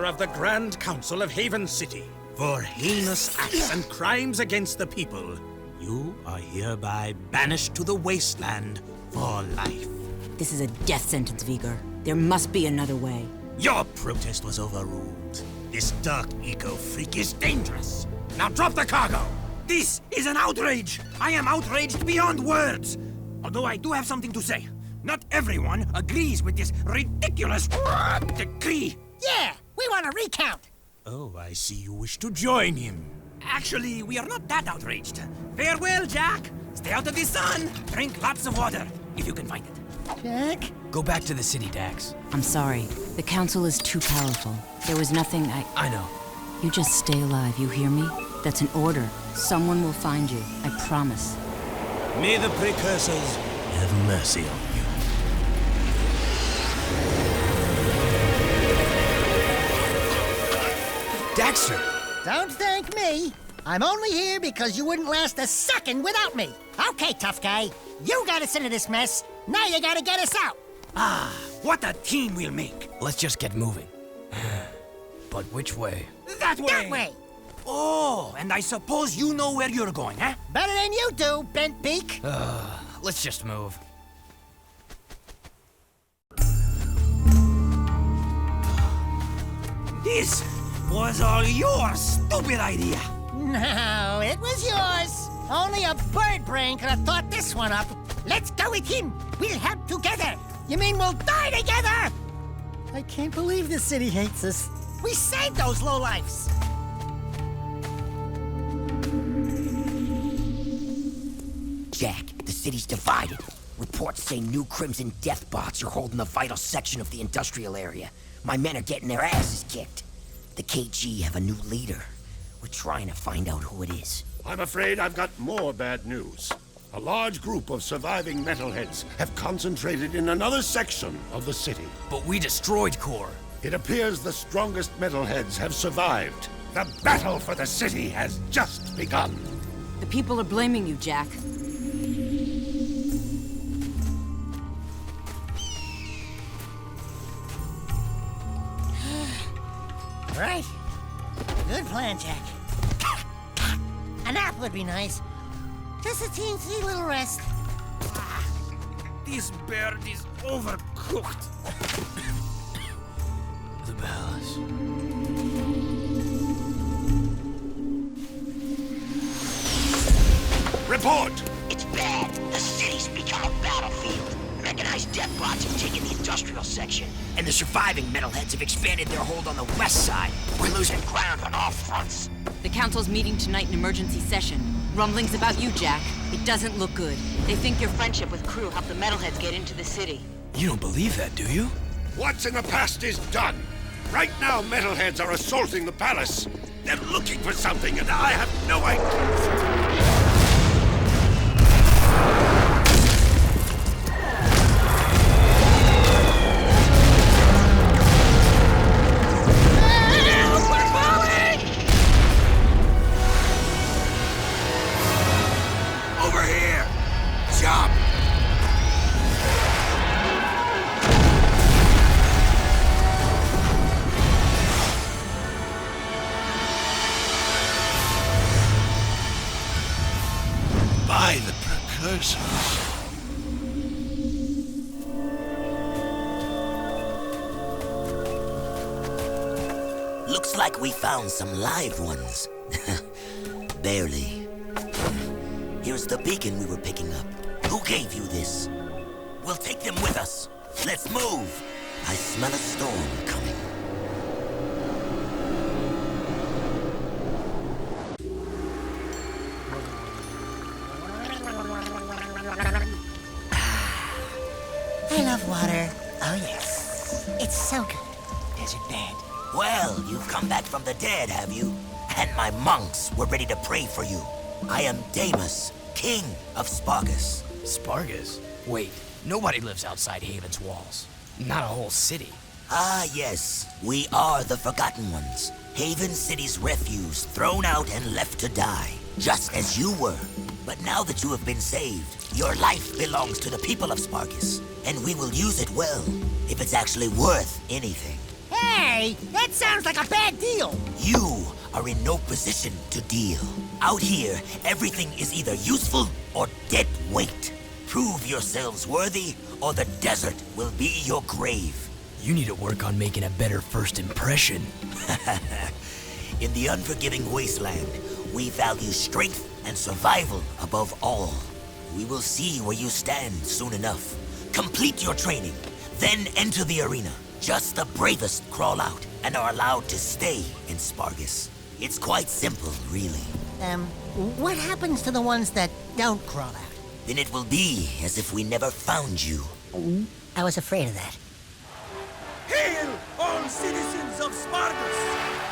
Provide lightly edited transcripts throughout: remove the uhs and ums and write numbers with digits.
of the Grand Council of Haven City. For heinous acts and crimes against the people, you are hereby banished to the Wasteland for life. This is a death sentence, Veger. There must be another way. Your protest was overruled. This dark eco-freak is dangerous. Now drop the cargo! This is an outrage! I am outraged beyond words! Although I do have something to say. Not everyone agrees with this ridiculous decree. Yeah, we want a recount. Oh, I see you wish to join him. Actually, we are not that outraged. Farewell, Jack. Stay out of the sun. Drink lots of water, if you can find it. Jack? Go back to the city, Dax. I'm sorry. The council is too powerful. There was nothing I know. You just stay alive, you hear me? That's an order. Someone will find you, I promise. May the precursors have mercy on you. Daxter! Don't thank me. I'm only here because you wouldn't last a second without me. Okay, tough guy. You got us into this mess. Now you gotta get us out. Ah, what a team we'll make. Let's just get moving. But which way? That way! That way. Oh, and I suppose you know where you're going, huh? Better than you do, bent beak. Let's just move. This was all your stupid idea. No, it was yours. Only a bird brain could have thought this one up. Let's go with him. We'll help together. You mean we'll die together? I can't believe the city hates us. We saved those lowlifes. Jack, the city's divided. Reports say new Crimson Death bots are holding a vital section of the industrial area. My men are getting their asses kicked. The KG have a new leader. We're trying to find out who it is. I'm afraid I've got more bad news. A large group of surviving metalheads have concentrated in another section of the city. But we destroyed Kor. It appears the strongest metalheads have survived. The battle for the city has just begun. The people are blaming you, Jack. Right. Good plan, Jack. A nap would be nice. Just a teensy little rest. This bird is overcooked. The bells. Report! It's bad. The city's become a battlefield. Mechanized death bots have taken the industrial section, and the surviving metalheads have expanded their hold on the west side. We're losing ground on all fronts. The council's meeting tonight in emergency session. Rumblings about you, Jack. It doesn't look good. They think your friendship with Krew helped the metalheads get into the city. You don't believe that, do you? What's in the past is done. Right now, metalheads are assaulting the palace. They're looking for something, and I have no idea. By the precursors. Looks like we found some live ones. Barely. Here's the beacon we were picking up. Who gave you this? We'll take them with us. Let's move. I smell a storm coming. I love water. Oh, yes. It's so good. Desert bed. Well, you've come back from the dead, have you? And my monks were ready to pray for you. I am Damus, king of Spargus. Spargus? Wait, nobody lives outside Haven's walls. Not a whole city. Ah, yes. We are the Forgotten Ones. Haven City's refuse, thrown out and left to die. Just as you were. But now that you have been saved, your life belongs to the people of Spargus. And we will use it well, if it's actually worth anything. Hey, Hey, that sounds like a bad deal. You are in no position to deal. Out here, everything is either useful or dead weight. Prove yourselves worthy, or the desert will be your grave. You need to work on making a better first impression. In the unforgiving Wasteland, we value strength and survival above all. We will see where you stand soon enough. Complete your training, then enter the arena. Just the bravest crawl out and are allowed to stay in Spargus. It's quite simple, really. What happens to the ones that don't crawl out? Then it will be as if we never found you. I was afraid of that. Hail, all citizens of Spargus!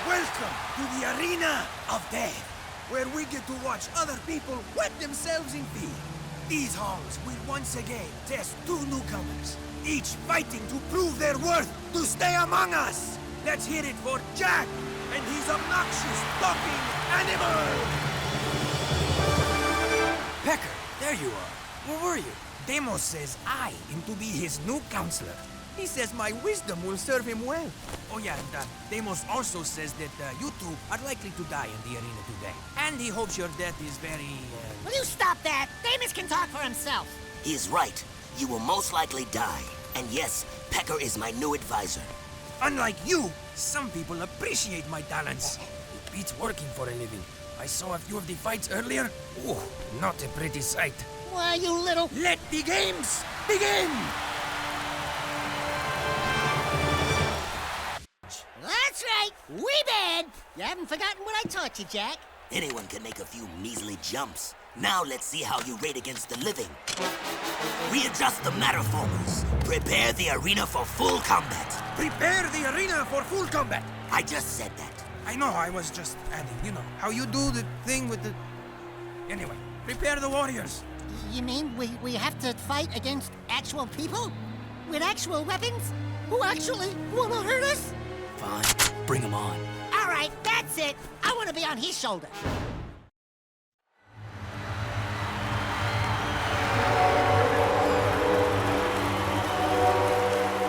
Welcome to the Arena of Death, where we get to watch other people wet themselves in fear. These halls will once again test two newcomers, each fighting to prove their worth to stay among us. Let's hear it for Jak and his obnoxious talking animal! Pecker, there you are. Where were you? Demos says I am to be his new counselor. He says my wisdom will serve him well. Oh yeah, and Demos also says that you two are likely to die in the arena today. And he hopes your death is very, Will you stop that? Damus can talk for himself. He is right. You will most likely die. And yes, Pecker is my new advisor. Unlike you, some people appreciate my talents. It beats working for a living. I saw a few of the fights earlier. Oh, not a pretty sight. Why, you little... Let the games begin! That's right, we bad. You haven't forgotten what I taught you, Jak. Anyone can make a few measly jumps. Now let's see how you rate against the living. Readjust the matterformers. Prepare the arena for full combat. Prepare the arena for full combat. I just said that. I know, I was just adding, you know, how you do the thing with the... Anyway, prepare the warriors. You mean we have to fight against actual people? With actual weapons? Who actually want to hurt us? Fine, bring him on. All right, that's it. I want to be on his shoulder.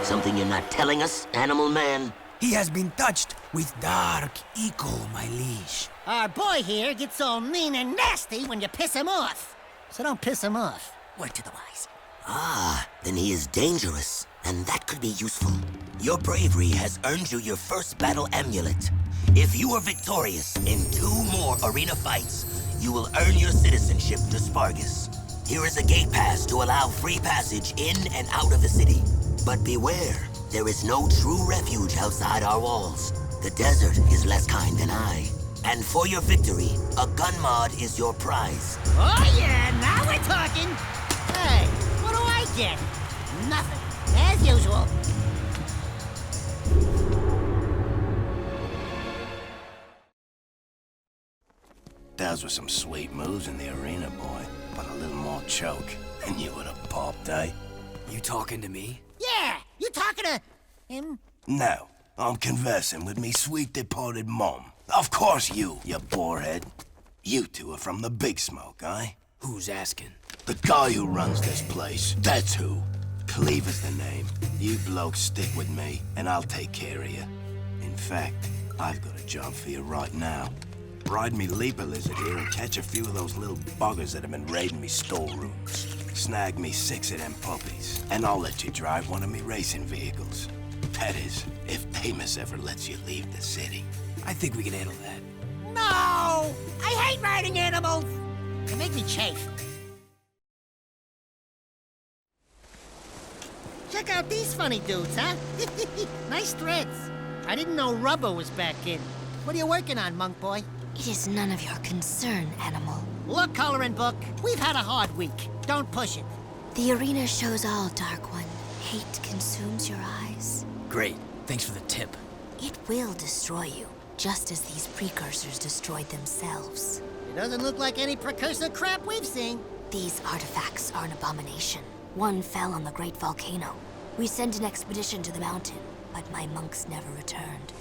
Something you're not telling us, animal man? He has been touched with dark eco, my liege. Our boy here gets all mean and nasty when you piss him off. So don't piss him off. Word to the wise. Ah, then he is dangerous, and that could be useful. Your bravery has earned you your first battle amulet. If you are victorious in 2 more arena fights, you will earn your citizenship to Spargus. Here is a gate pass to allow free passage in and out of the city. But beware, there is no true refuge outside our walls. The desert is less kind than I. And for your victory, a gun mod is your prize. Oh yeah, now we're talking. Hey, what do I get? Nothing, as usual. Those were some sweet moves in the arena, boy. But a little more choke, and you would have popped, eh? You talking to me? Yeah, you talking to him? No, I'm conversing with me sweet departed mom. Of course you borehead. You two are from the Big Smoke, eh? Who's asking? The guy who runs this place, that's who. Cleve is the name. You blokes stick with me, and I'll take care of you. In fact, I've got a job for you right now. Ride me leaper lizard here and catch a few of those little buggers that have been raiding me storerooms. Snag me 6 of them puppies, and I'll let you drive one of me racing vehicles. That is, if Damus ever lets you leave the city. I think we can handle that. No! I hate riding animals! They make me chafe. Check out these funny dudes, huh? Nice threads. I didn't know rubber was back in. What are you working on, monk boy? It is none of your concern, animal. Look, coloring book, we've had a hard week. Don't push it. The arena shows all, Dark One. Hate consumes your eyes. Great, thanks for the tip. It will destroy you, just as these precursors destroyed themselves. It doesn't look like any precursor crap we've seen. These artifacts are an abomination. One fell on the great volcano. We sent an expedition to the mountain, but my monks never returned.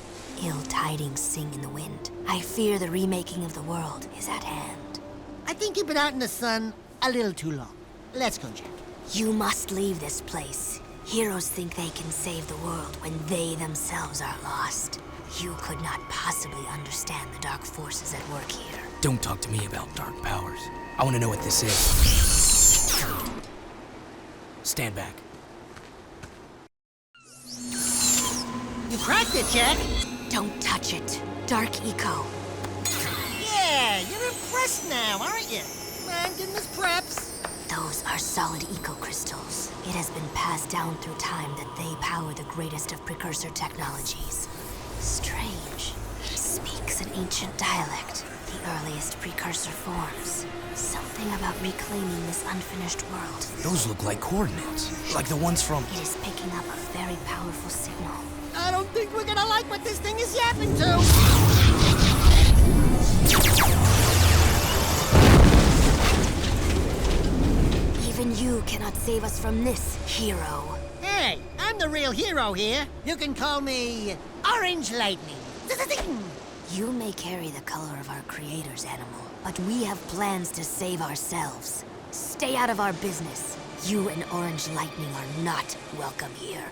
Ill tidings sing in the wind. I fear the remaking of the world is at hand. I think you've been out in the sun a little too long. Let's go, Jak. You must leave this place. Heroes think they can save the world when they themselves are lost. You could not possibly understand the dark forces at work here. Don't talk to me about dark powers. I want to know what this is. Stand back. You cracked it, Jak. Don't touch it. Dark eco. Yeah, you're impressed now, aren't you? Man, give us preps. Those are solid eco crystals. It has been passed down through time that they power the greatest of precursor technologies. Strange. It speaks an ancient dialect, the earliest precursor forms. Something about reclaiming this unfinished world. Those look like coordinates, like the ones from... It is picking up a very powerful signal. I don't think we're gonna like what this thing is yapping to. Even you cannot save us from this, hero. Hey, I'm the real hero here. You can call me Orange Lightning. You may carry the color of our creator's animal, but we have plans to save ourselves. Stay out of our business. You and Orange Lightning are not welcome here.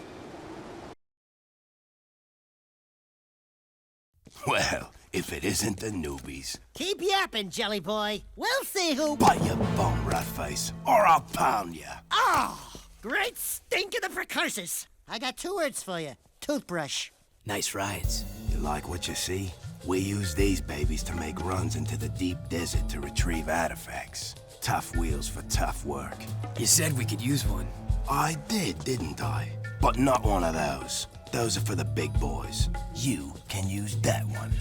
Well, if it isn't the newbies. Keep yapping, Jelly Boy. We'll see who... Bite your bum, rat face, or I'll pound ya. Oh, great stink of the precursors. I got 2 words for you. Toothbrush. Nice rides. You like what you see? We use these babies to make runs into the deep desert to retrieve artifacts. Tough wheels for tough work. You said we could use one. I did, didn't I? But not one of those. Those are for the big boys. You can use that one.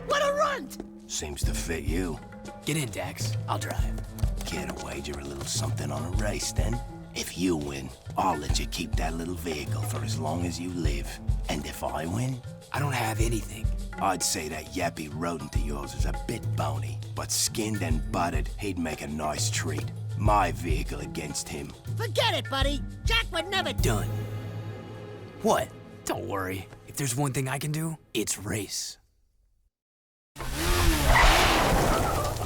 What a runt! Seems to fit you. Get in, Dax. I'll drive. Care to wager a little something on a race, then? If you win, I'll let you keep that little vehicle for as long as you live. And if I win? I don't have anything. I'd say that yappy rodent of yours is a bit bony, but skinned and buttered, he'd make a nice treat. My vehicle against him. Forget it, buddy. Jak would never... Done. What? Don't worry. If there's one thing I can do, it's race.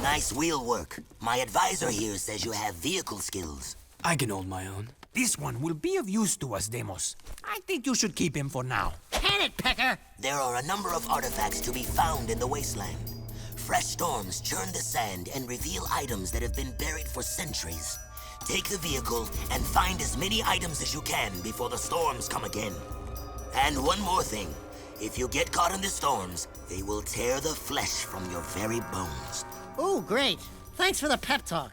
Nice wheel work. My advisor here says you have vehicle skills. I can hold my own. This one will be of use to us, Demos. I think you should keep him for now. Can it, Pecker? There are a number of artifacts to be found in the Wasteland. Fresh storms churn the sand and reveal items that have been buried for centuries. Take the vehicle and find as many items as you can before the storms come again. And one more thing. If you get caught in the storms, they will tear the flesh from your very bones. Ooh, great. Thanks for the pep talk.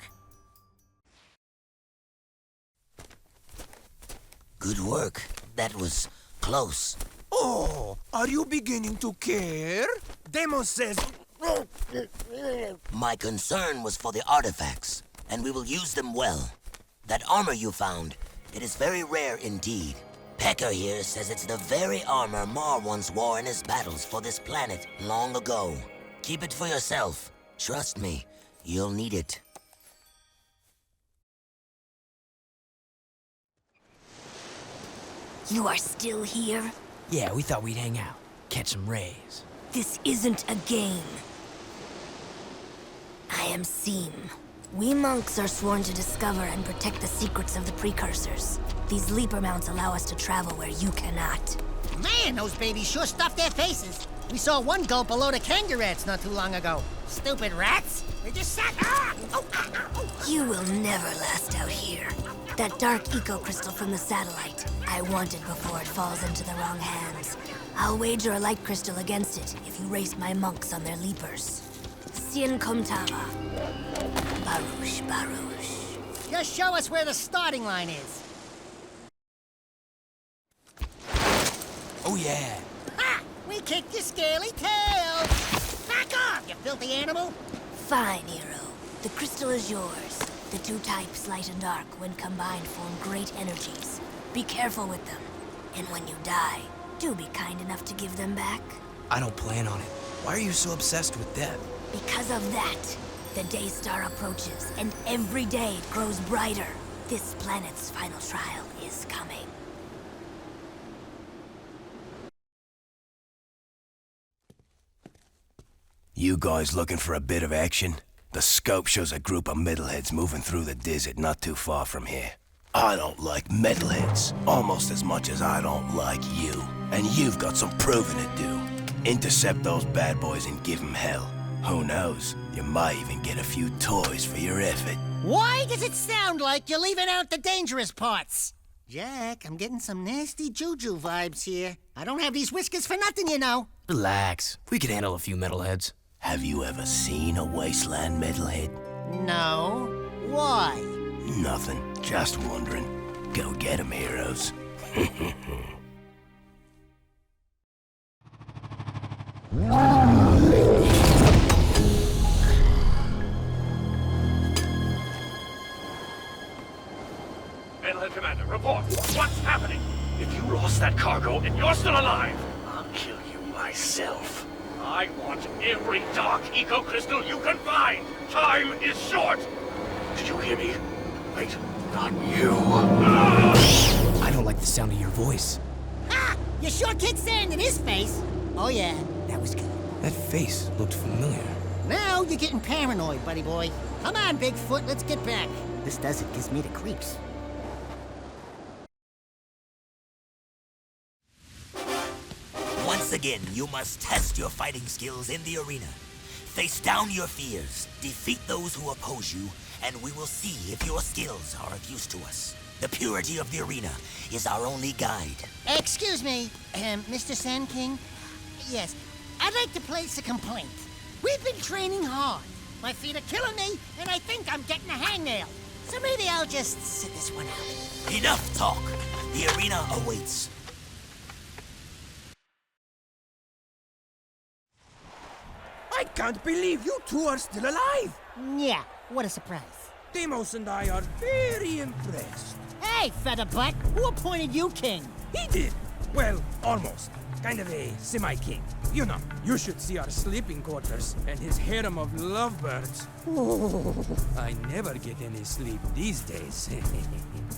Good work. That was close. Oh, are you beginning to care? Demos says... My concern was for the artifacts, and we will use them well. That armor you found, it is very rare indeed. Pecker here says it's the very armor Mar once wore in his battles for this planet long ago. Keep it for yourself. Trust me, you'll need it. You are still here? Yeah, we thought we'd hang out, catch some rays. This isn't a game. I am Seam. We monks are sworn to discover and protect the secrets of the precursors. These leaper mounts allow us to travel where you cannot. Man, those babies sure stuffed their faces. We saw one gulp a load of kangaroos not too long ago. Stupid rats. They just sat... You will never last out here. That dark eco crystal from the satellite. I want it before it falls into the wrong hands. I'll wager a light crystal against it if you race my monks on their leapers. Sien Komtava. Baruch, Baruch. Just show us where the starting line is. Oh yeah. Ha! We kicked your scaly tail! Back off, you filthy animal! Fine, hero. The crystal is yours. The two types, light and dark, when combined, form great energies. Be careful with them. And when you die, do be kind enough to give them back. I don't plan on it. Why are you so obsessed with death? Because of that, the day star approaches, and every day it grows brighter. This planet's final trial is coming. You guys looking for a bit of action? The scope shows a group of middleheads moving through the desert not too far from here. I don't like metalheads almost as much as I don't like you. And you've got some proving to do. Intercept those bad boys and give them hell. Who knows? You might even get a few toys for your effort. Why does it sound like you're leaving out the dangerous parts? Jack, I'm getting some nasty juju vibes here. I don't have these whiskers for nothing, you know. Relax. We could handle a few metalheads. Have you ever seen a Wasteland metalhead? No. Why? Nothing. Just wondering. Go get 'em, heroes. Metalhead Commander, report. What's happening? If you lost that cargo and you're still alive, I'll kill you myself. I want every dark eco-crystal you can find. Time is short. Did you hear me? Wait, not you. I don't like the sound of your voice. Ha! You sure kicked sand in his face. Oh yeah, that was good. That face looked familiar. Now you're getting paranoid, buddy boy. Come on, Bigfoot, let's get back. This desert gives me the creeps. Once again, you must test your fighting skills in the arena. Face down your fears, defeat those who oppose you, and we will see if your skills are of use to us. The purity of the arena is our only guide. Excuse me, Mr. Sand King? Yes, I'd like to place a complaint. We've been training hard. My feet are killing me, and I think I'm getting a hangnail. So maybe I'll just sit this one out. Enough talk. The arena awaits. I can't believe you two are still alive! Yeah, what a surprise. Deimos and I are very impressed. Hey, Featherbutt, who appointed you king? He did! Well, almost. Kind of a semi-king. You know, you should see our sleeping quarters and his harem of lovebirds. Oh, I never get any sleep these days.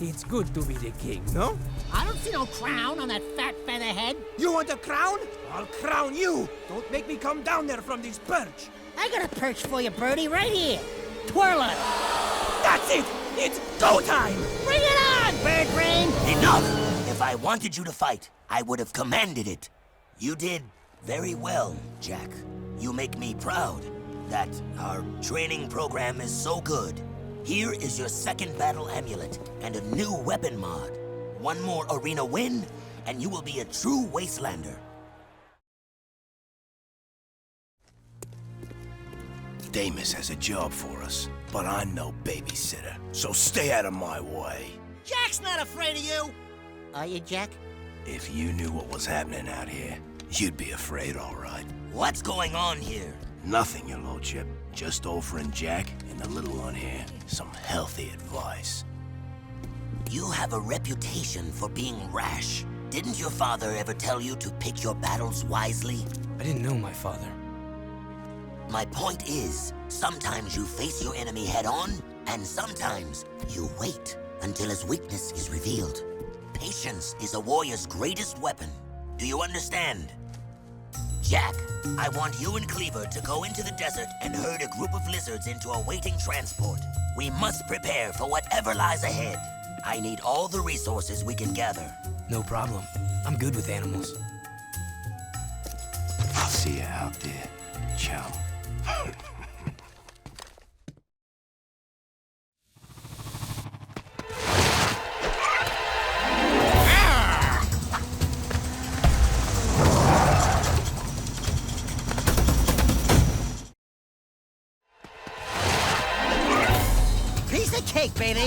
It's good to be the king, no? I don't see no crown on that fat featherhead. You want a crown? I'll crown you! Don't make me come down there from this perch! I got a perch for you, birdie, right here. Twirl it. That's it! It's go time! Bring it on, bird brain! Enough! If I wanted you to fight, I would have commanded it. You did very well, Jack. You make me proud that our training program is so good. Here is your second battle amulet and a new weapon mod. One more arena win, and you will be a true Wastelander. Damus has a job for us, but I'm no babysitter, so stay out of my way. Jack's not afraid of you. Are you, Jack? If you knew what was happening out here, you'd be afraid, all right. What's going on here? Nothing, your lordship. Just offering Jack and the little one here some healthy advice. You have a reputation for being rash. Didn't your father ever tell you to pick your battles wisely? I didn't know my father. My point is, sometimes you face your enemy head-on, and sometimes you wait until his weakness is revealed. Patience is a warrior's greatest weapon. Do you understand? Jack, I want you and Cleaver to go into the desert and herd a group of lizards into a waiting transport. We must prepare for whatever lies ahead. I need all the resources we can gather. No problem. I'm good with animals. I'll see you out there, chum. Piece of cake, baby.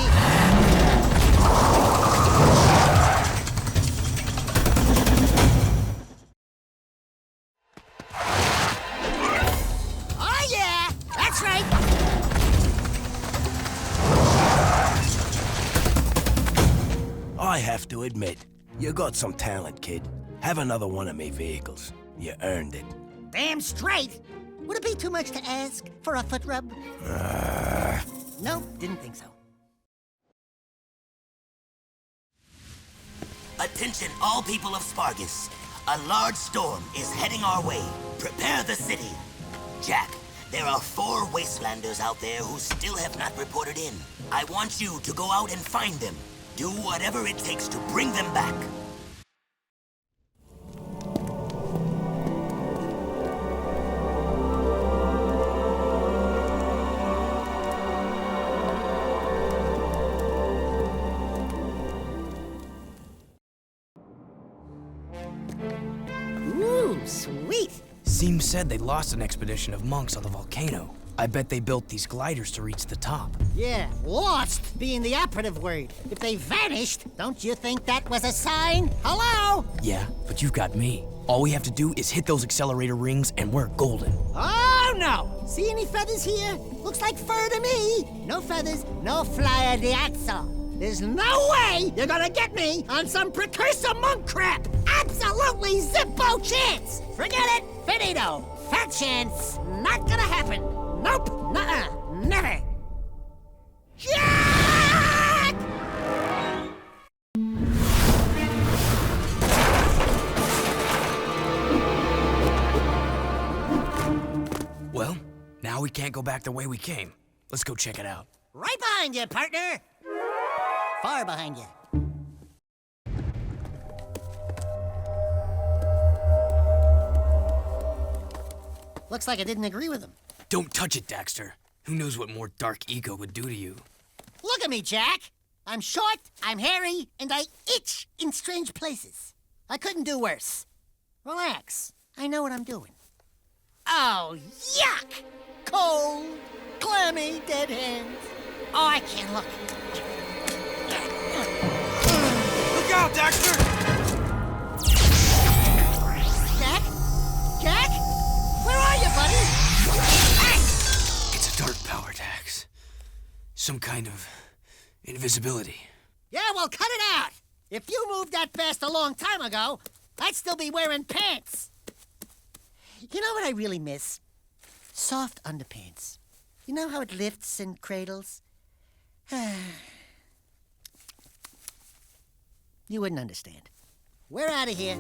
Oh, yeah, that's right. I have to admit, you got some talent, kid. Have another one of me vehicles. You earned it. Damn straight. Would it be too much to ask for a foot rub? No, didn't think so. Attention all people of Spargus. A large storm is heading our way. Prepare the city. Jack, there are 4 Wastelanders out there who still have not reported in. I want you to go out and find them. Do whatever it takes to bring them back. Ooh, sweet. Seems said they lost an expedition of monks on the volcano. I bet they built these gliders to reach the top. Yeah, lost being the operative word. If they vanished, don't you think that was a sign? Hello? Yeah, but you've got me. All we have to do is hit those accelerator rings and we're golden. Oh, no! See any feathers here? Looks like fur to me. No feathers, no flyer de axle. There's no way you're gonna get me on some precursor monk crap! Absolutely zippo chance! Forget it, finito. Fat chance, not gonna happen. Nope, nuh-uh, never. Jack! Well, now we can't go back the way we came. Let's go check it out. Right behind you, partner. Far behind you. Looks like I didn't agree with him. Don't touch it, Daxter. Who knows what more dark ego would do to you? Look at me, Jack. I'm short, I'm hairy, and I itch in strange places. I couldn't do worse. Relax. I know what I'm doing. Oh, yuck! Cold, clammy, dead hands. Oh, I can't look. Look out, Daxter! Jack? Jack? Where are you, buddy? Hey! It's a dark power, Dax. Some kind of invisibility. Yeah, well, cut it out. If you moved that fast a long time ago, I'd still be wearing pants. You know what I really miss? Soft underpants. You know how it lifts and cradles? You wouldn't understand. We're out of here.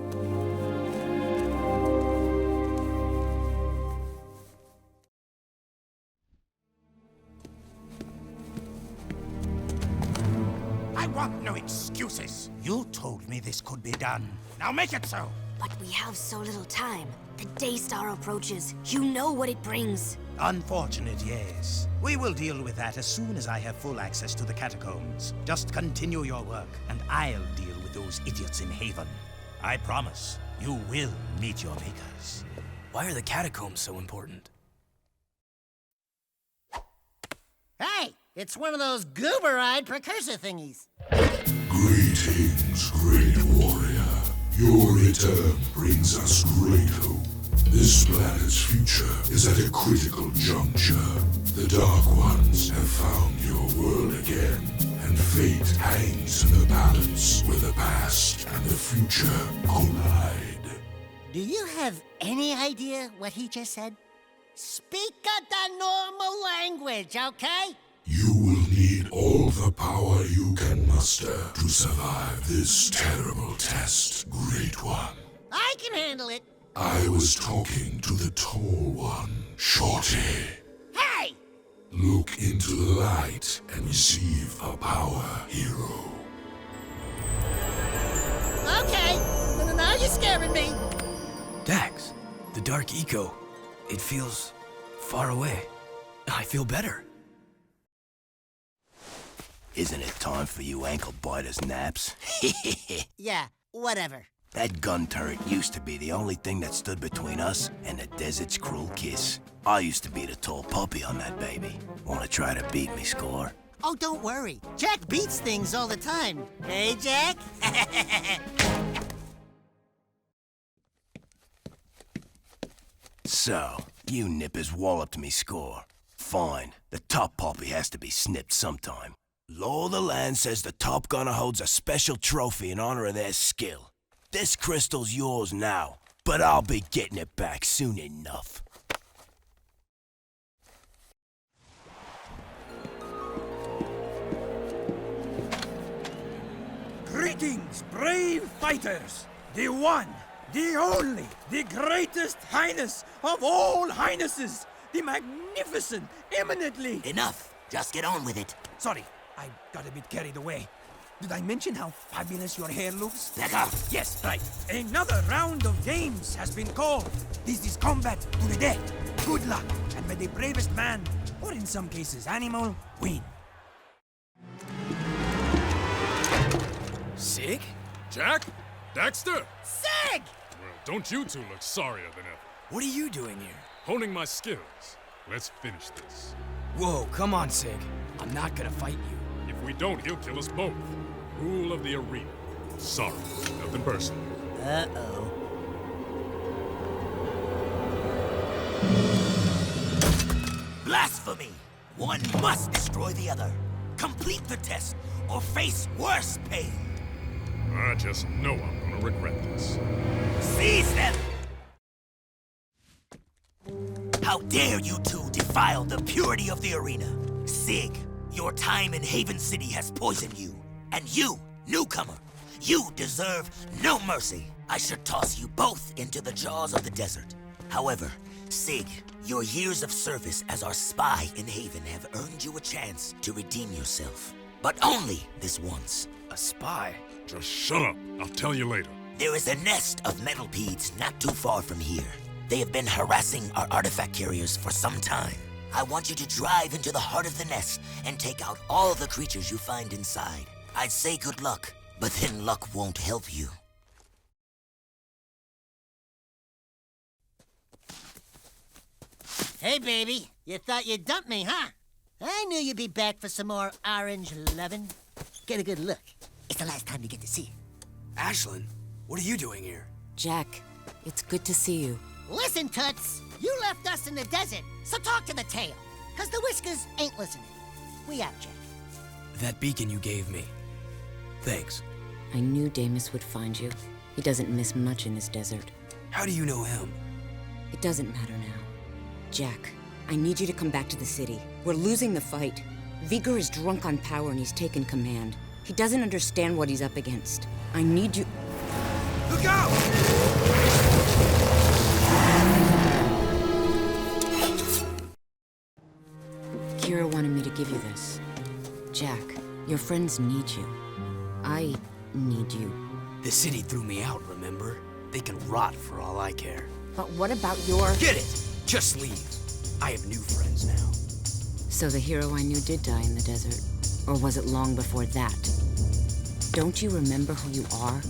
I want no excuses. You told me this could be done. Now make it so. But we have so little time. The Daystar approaches. You know what it brings. Unfortunate, yes. We will deal with that as soon as I have full access to the catacombs. Just continue your work, and I'll deal with those idiots in Haven. I promise, you will meet your makers. Why are the catacombs so important? Hey, it's one of those goober-eyed precursor thingies. Greetings, great warrior. Your return brings us great hope. This planet's future is at a critical juncture. The Dark Ones have found your world again, and fate hangs in the balance where the past and the future collide. Do you have any idea what he just said? Speak the normal language, okay? You will need all the power you can muster to survive this terrible test, Great One. I can handle it. I was talking to the Tall One, Shorty. Hey! Look into the light and receive a power, hero. Okay, now you're scaring me. Dax, the dark eco. It feels far away. I feel better. Isn't it time for you ankle biters naps? Yeah, whatever. That gun turret used to be the only thing that stood between us and the desert's cruel kiss. I used to be the tall puppy on that baby. Wanna try to beat me, Score? Oh, don't worry. Jack beats things all the time. Hey, Jack? So, you nippers walloped me, Score. Fine. The top puppy has to be snipped sometime. Law of the land says the top gunner holds a special trophy in honor of their skill. This crystal's yours now, but I'll be getting it back soon enough. Greetings, brave fighters! The one, the only, the greatest highness of all highnesses! The magnificent, eminently... Enough! Just get on with it. Sorry, I got a bit carried away. Did I mention how fabulous your hair looks? Veger! Yes, right. Another round of games has been called. This is combat to the death. Good luck, and may the bravest man, or in some cases animal, win. Sig? Jak? Daxter? Sig! Well, don't you two look sorrier than ever. What are you doing here? Honing my skills. Let's finish this. Whoa, come on, Sig. I'm not gonna fight you. If we don't, he'll kill us both. Rule of the arena. Sorry, nothing personal. Uh-oh. Blasphemy! One must destroy the other. Complete the test, or face worse pain. I just know I'm gonna regret this. Seize them! How dare you two defile the purity of the arena? Sig, your time in Haven City has poisoned you. And you, newcomer, you deserve no mercy. I should toss you both into the jaws of the desert. However, Sig, your years of service as our spy in Haven have earned you a chance to redeem yourself. But only this once. A spy? Just shut up. I'll tell you later. There is a nest of metalpedes not too far from here. They have been harassing our artifact carriers for some time. I want you to drive into the heart of the nest and take out all the creatures you find inside. I'd say good luck, but then luck won't help you. Hey, baby. You thought you'd dump me, huh? I knew you'd be back for some more orange lovin'. Get a good look. It's the last time you get to see it. Ashelin, what are you doing here? Jak, it's good to see you. Listen, Toots. You left us in the desert, so talk to the tail. 'Cause the Whiskers ain't listening. We out, Jak. That beacon you gave me. Thanks. I knew Damus would find you. He doesn't miss much in this desert. How do you know him? It doesn't matter now. Jak, I need you to come back to the city. We're losing the fight. Veger is drunk on power and he's taken command. He doesn't understand what he's up against. I need you... Look out! Kira wanted me to give you this. Jak, your friends need you. I need you. The city threw me out, remember? They can rot for all I care. But what about your... Get it! Just leave. I have new friends now. So the hero I knew did die in the desert. Or was it long before that? Don't you remember who you are?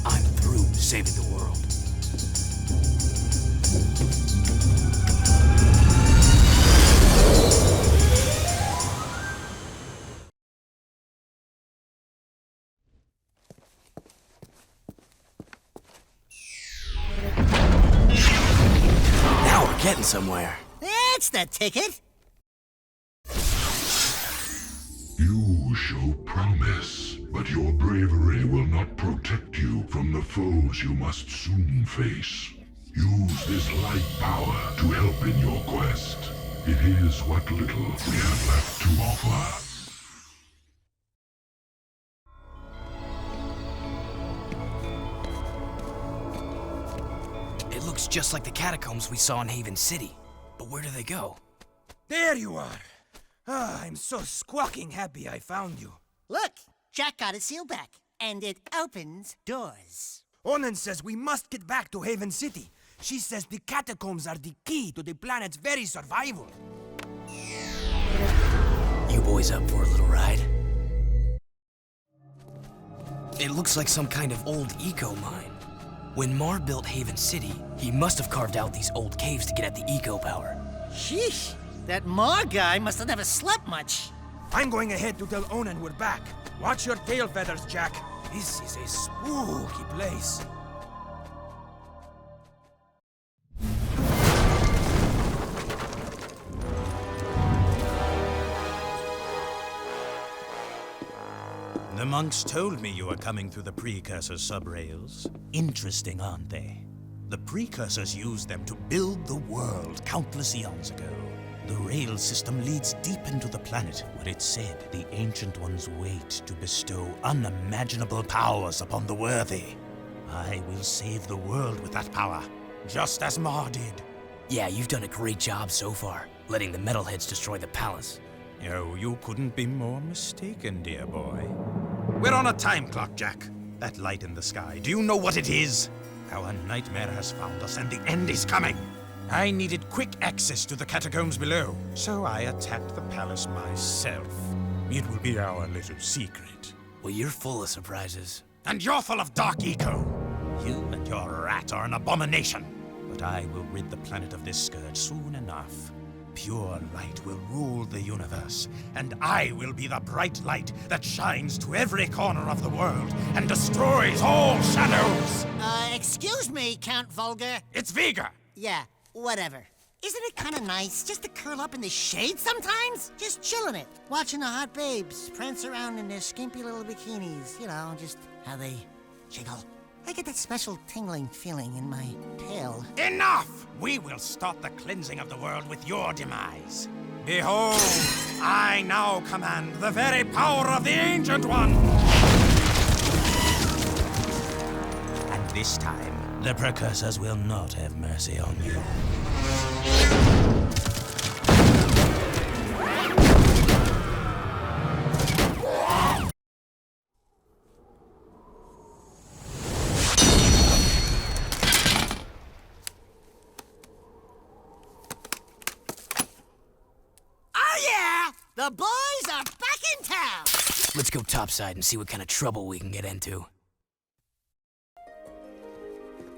I'm through saving the world. Now we're getting somewhere. That's the ticket. You show promise, but your bravery will not protect you from the foes you must soon face. Use this light power to help in your quest. It is what little we have left to offer. It looks just like the catacombs we saw in Haven City. But where do they go? There you are. Ah, I'm so squawking happy I found you. Look, Jak got a seal back, and it opens doors. Onan says we must get back to Haven City. She says the catacombs are the key to the planet's very survival. You boys up for a little ride? It looks like some kind of old eco mine. When Mar built Haven City, he must have carved out these old caves to get at the eco power. Sheesh, that Mar guy must have never slept much. I'm going ahead to tell Onan we're back. Watch your tail feathers, Jak. This is a spooky place. The monks told me you were coming through the Precursor's subrails. Interesting, aren't they? The Precursors used them to build the world countless eons ago. The rail system leads deep into the planet, where it's said the Ancient Ones wait to bestow unimaginable powers upon the worthy. I will save the world with that power, just as Mar did. Yeah, you've done a great job so far, letting the metalheads destroy the palace. Oh, you couldn't be more mistaken, dear boy. We're on a time clock, Jak. That light in the sky, do you know what it is? Our nightmare has found us and the end is coming. I needed quick access to the catacombs below, so I attacked the palace myself. It will be our little secret. Well, you're full of surprises. And you're full of dark eco. You and your rat are an abomination. But I will rid the planet of this scourge soon enough. Pure light will rule the universe, and I will be the bright light that shines to every corner of the world and destroys all shadows! Excuse me, Count Vulgar. It's Veger! Yeah, whatever. Isn't it kind of nice just to curl up in the shade sometimes? Just chilling it, watching the hot babes prance around in their skimpy little bikinis. You know, just how they jiggle. I get that special tingling feeling in my tail. Enough! We will start the cleansing of the world with your demise. Behold, I now command the very power of the Ancient One! And this time, the Precursors will not have mercy on you. The boys are back in town! Let's go topside and see what kind of trouble we can get into.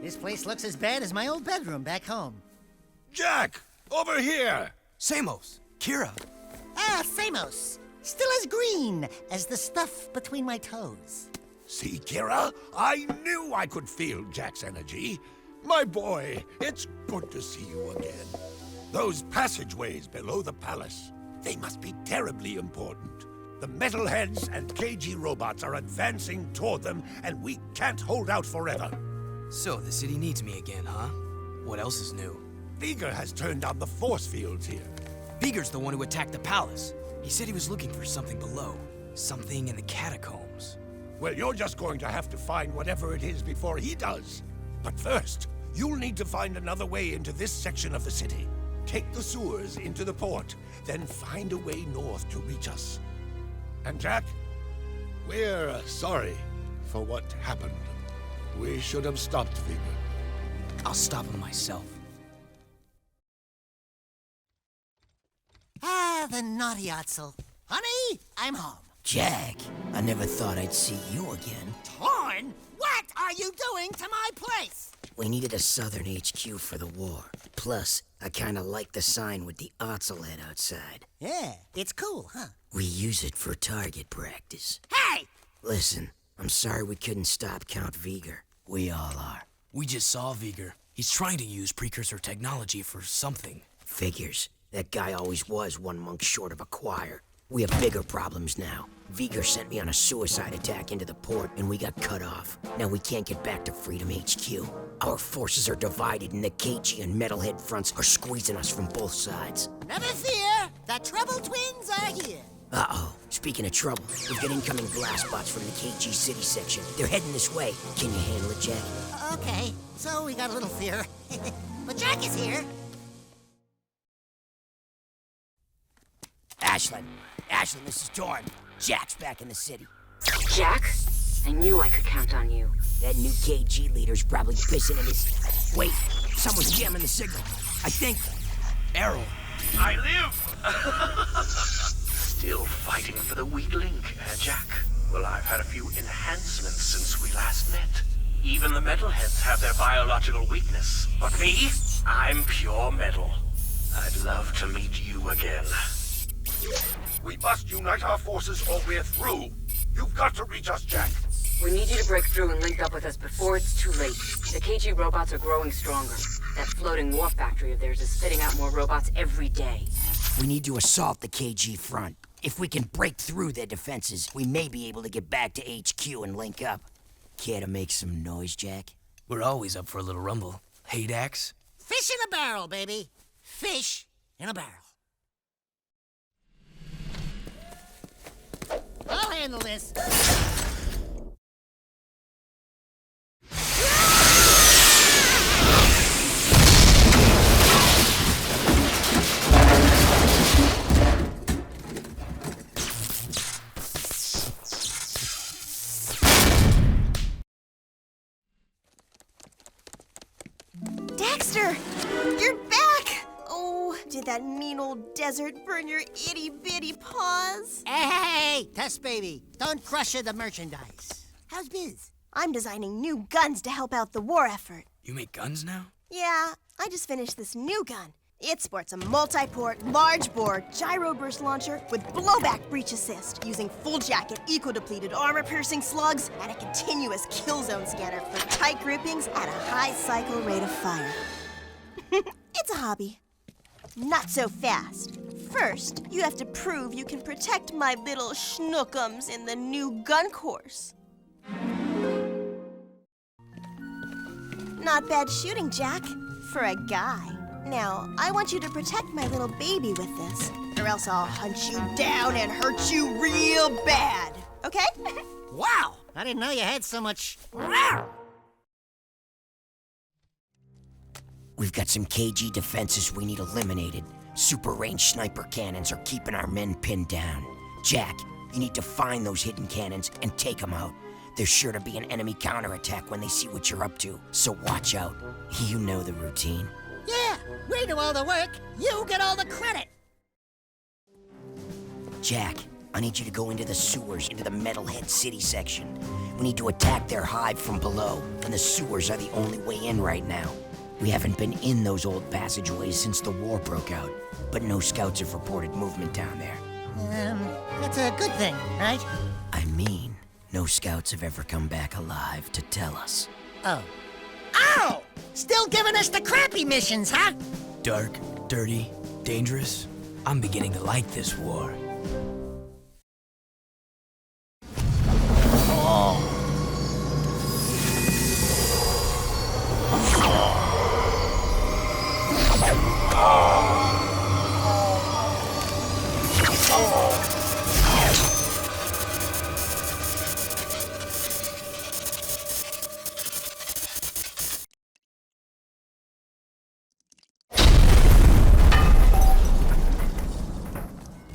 This place looks as bad as my old bedroom back home. Jak! Over here! Samos! Kira! Ah, Samos! Still as green as the stuff between my toes. See, Kira? I knew I could feel Jak's energy. My boy, it's good to see you again. Those passageways below the palace, they must be terribly important. The metalheads and KG robots are advancing toward them, and we can't hold out forever. So, the city needs me again, huh? What else is new? Veger has turned on the force fields here. Veger's the one who attacked the palace. He said he was looking for something below. Something in the catacombs. Well, you're just going to have to find whatever it is before he does. But first, you'll need to find another way into this section of the city. Take the sewers into the port, then find a way north to reach us. And Jak, we're sorry for what happened. We should have stopped Veger. I'll stop him myself. Ah, the naughty Otzel. Honey, I'm home. Jak, I never thought I'd see you again. Torn? What are you doing to my place? We needed a southern HQ for the war. Plus, I kinda like the sign with the Otzel head outside. Yeah, it's cool, huh? We use it for target practice. Hey! Listen, I'm sorry we couldn't stop Count Veger. We all are. We just saw Veger. He's trying to use precursor technology for something. Figures. That guy always was one monk short of a choir. We have bigger problems now. Veger sent me on a suicide attack into the port, and we got cut off. Now we can't get back to Freedom HQ. Our forces are divided, and the KG and Metalhead fronts are squeezing us from both sides. Never fear, the Trouble Twins are here. Uh-oh. Speaking of trouble, we've got incoming blast bots from the KG City section. They're heading this way. Can you handle it, Jak? Okay, so we got a little fear. But Jak is here. Ashelin. Ashelin, this is Torn. Jak's back in the city. Jak? I knew I could count on you. That new KG leader's probably pissing in his... Wait, someone's jamming the signal. I think... Errol. I live! Still fighting for the weak link, Jak? Well, I've had a few enhancements since we last met. Even the metalheads have their biological weakness. But me? I'm pure metal. I'd love to meet you again. We must unite our forces or we're through. You've got to reach us, Jak. We need you to break through and link up with us before it's too late. The KG robots are growing stronger. That floating war factory of theirs is spitting out more robots every day. We need to assault the KG front. If we can break through their defenses, we may be able to get back to HQ and link up. Care to make some noise, Jak? We're always up for a little rumble. Hey, Dax? Fish in a barrel, baby. Fish in a barrel. I'll handle this. Daxter! You're back! Oh, did that mean old desert burn your itty-bitty paws? Hey, Test Baby, don't crush the merchandise. How's biz? I'm designing new guns to help out the war effort. You make guns now? Yeah, I just finished this new gun. It sports a multi-port, large-bore, gyro-burst launcher with blowback breach assist, using full-jacket, eco-depleted armor-piercing slugs, and a continuous kill zone scanner for tight groupings at a high cycle rate of fire. It's a hobby. Not so fast. First, you have to prove you can protect my little schnookums in the new gun course. Not bad shooting, Jak, for a guy. Now, I want you to protect my little baby with this, or else I'll hunt you down and hurt you real bad, okay? Wow! I didn't know you had so much... We've got some KG defenses we need eliminated. Super range sniper cannons are keeping our men pinned down. Jak, you need to find those hidden cannons and take them out. There's sure to be an enemy counterattack when they see what you're up to, so watch out. You know the routine. Yeah, we do all the work. You get all the credit. Jak, I need you to go into the sewers, into the Metalhead City section. We need to attack their hive from below, and the sewers are the only way in right now. We haven't been in those old passageways since the war broke out, but no scouts have reported movement down there. That's a good thing, right? I mean, no scouts have ever come back alive to tell us. Oh. Ow! Still giving us the crappy missions, huh? Dark, dirty, dangerous. I'm beginning to like this war.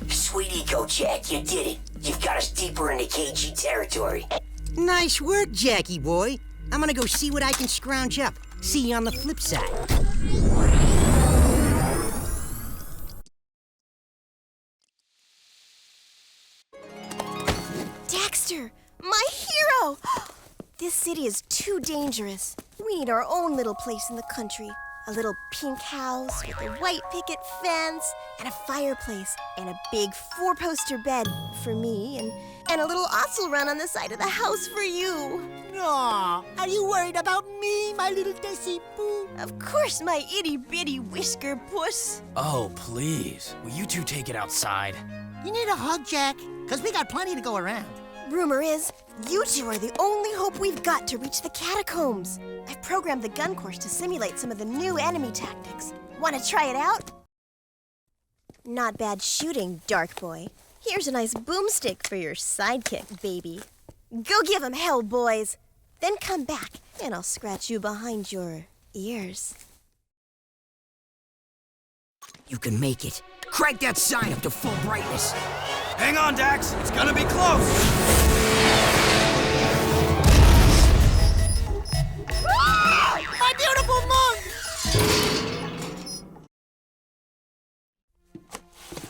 Sweet eco, Jak, you did it. You've got us deeper into KG territory. Nice work, Jackie boy. I'm gonna go see what I can scrounge up. See you on the flip side. Daxter, my hero! This city is too dangerous. We need our own little place in the country. A little pink house with a white picket fence and a fireplace and a big 4-poster bed for me and a little osel run on the side of the house for you. Aw, are you worried about me, my little Desi Poo? Of course, my itty-bitty whisker puss. Oh, please. Will you two take it outside? You need a hug, Jak, because we got plenty to go around. Rumor is, you two are the only hope we've got to reach the catacombs. I've programmed the gun course to simulate some of the new enemy tactics. Want to try it out? Not bad shooting, Dark Boy. Here's a nice boomstick for your sidekick, baby. Go give 'em hell, boys. Then come back, and I'll scratch you behind your ears. You can make it. Crank that sign up to full brightness. Hang on, Dax. It's gonna be close. My beautiful monk!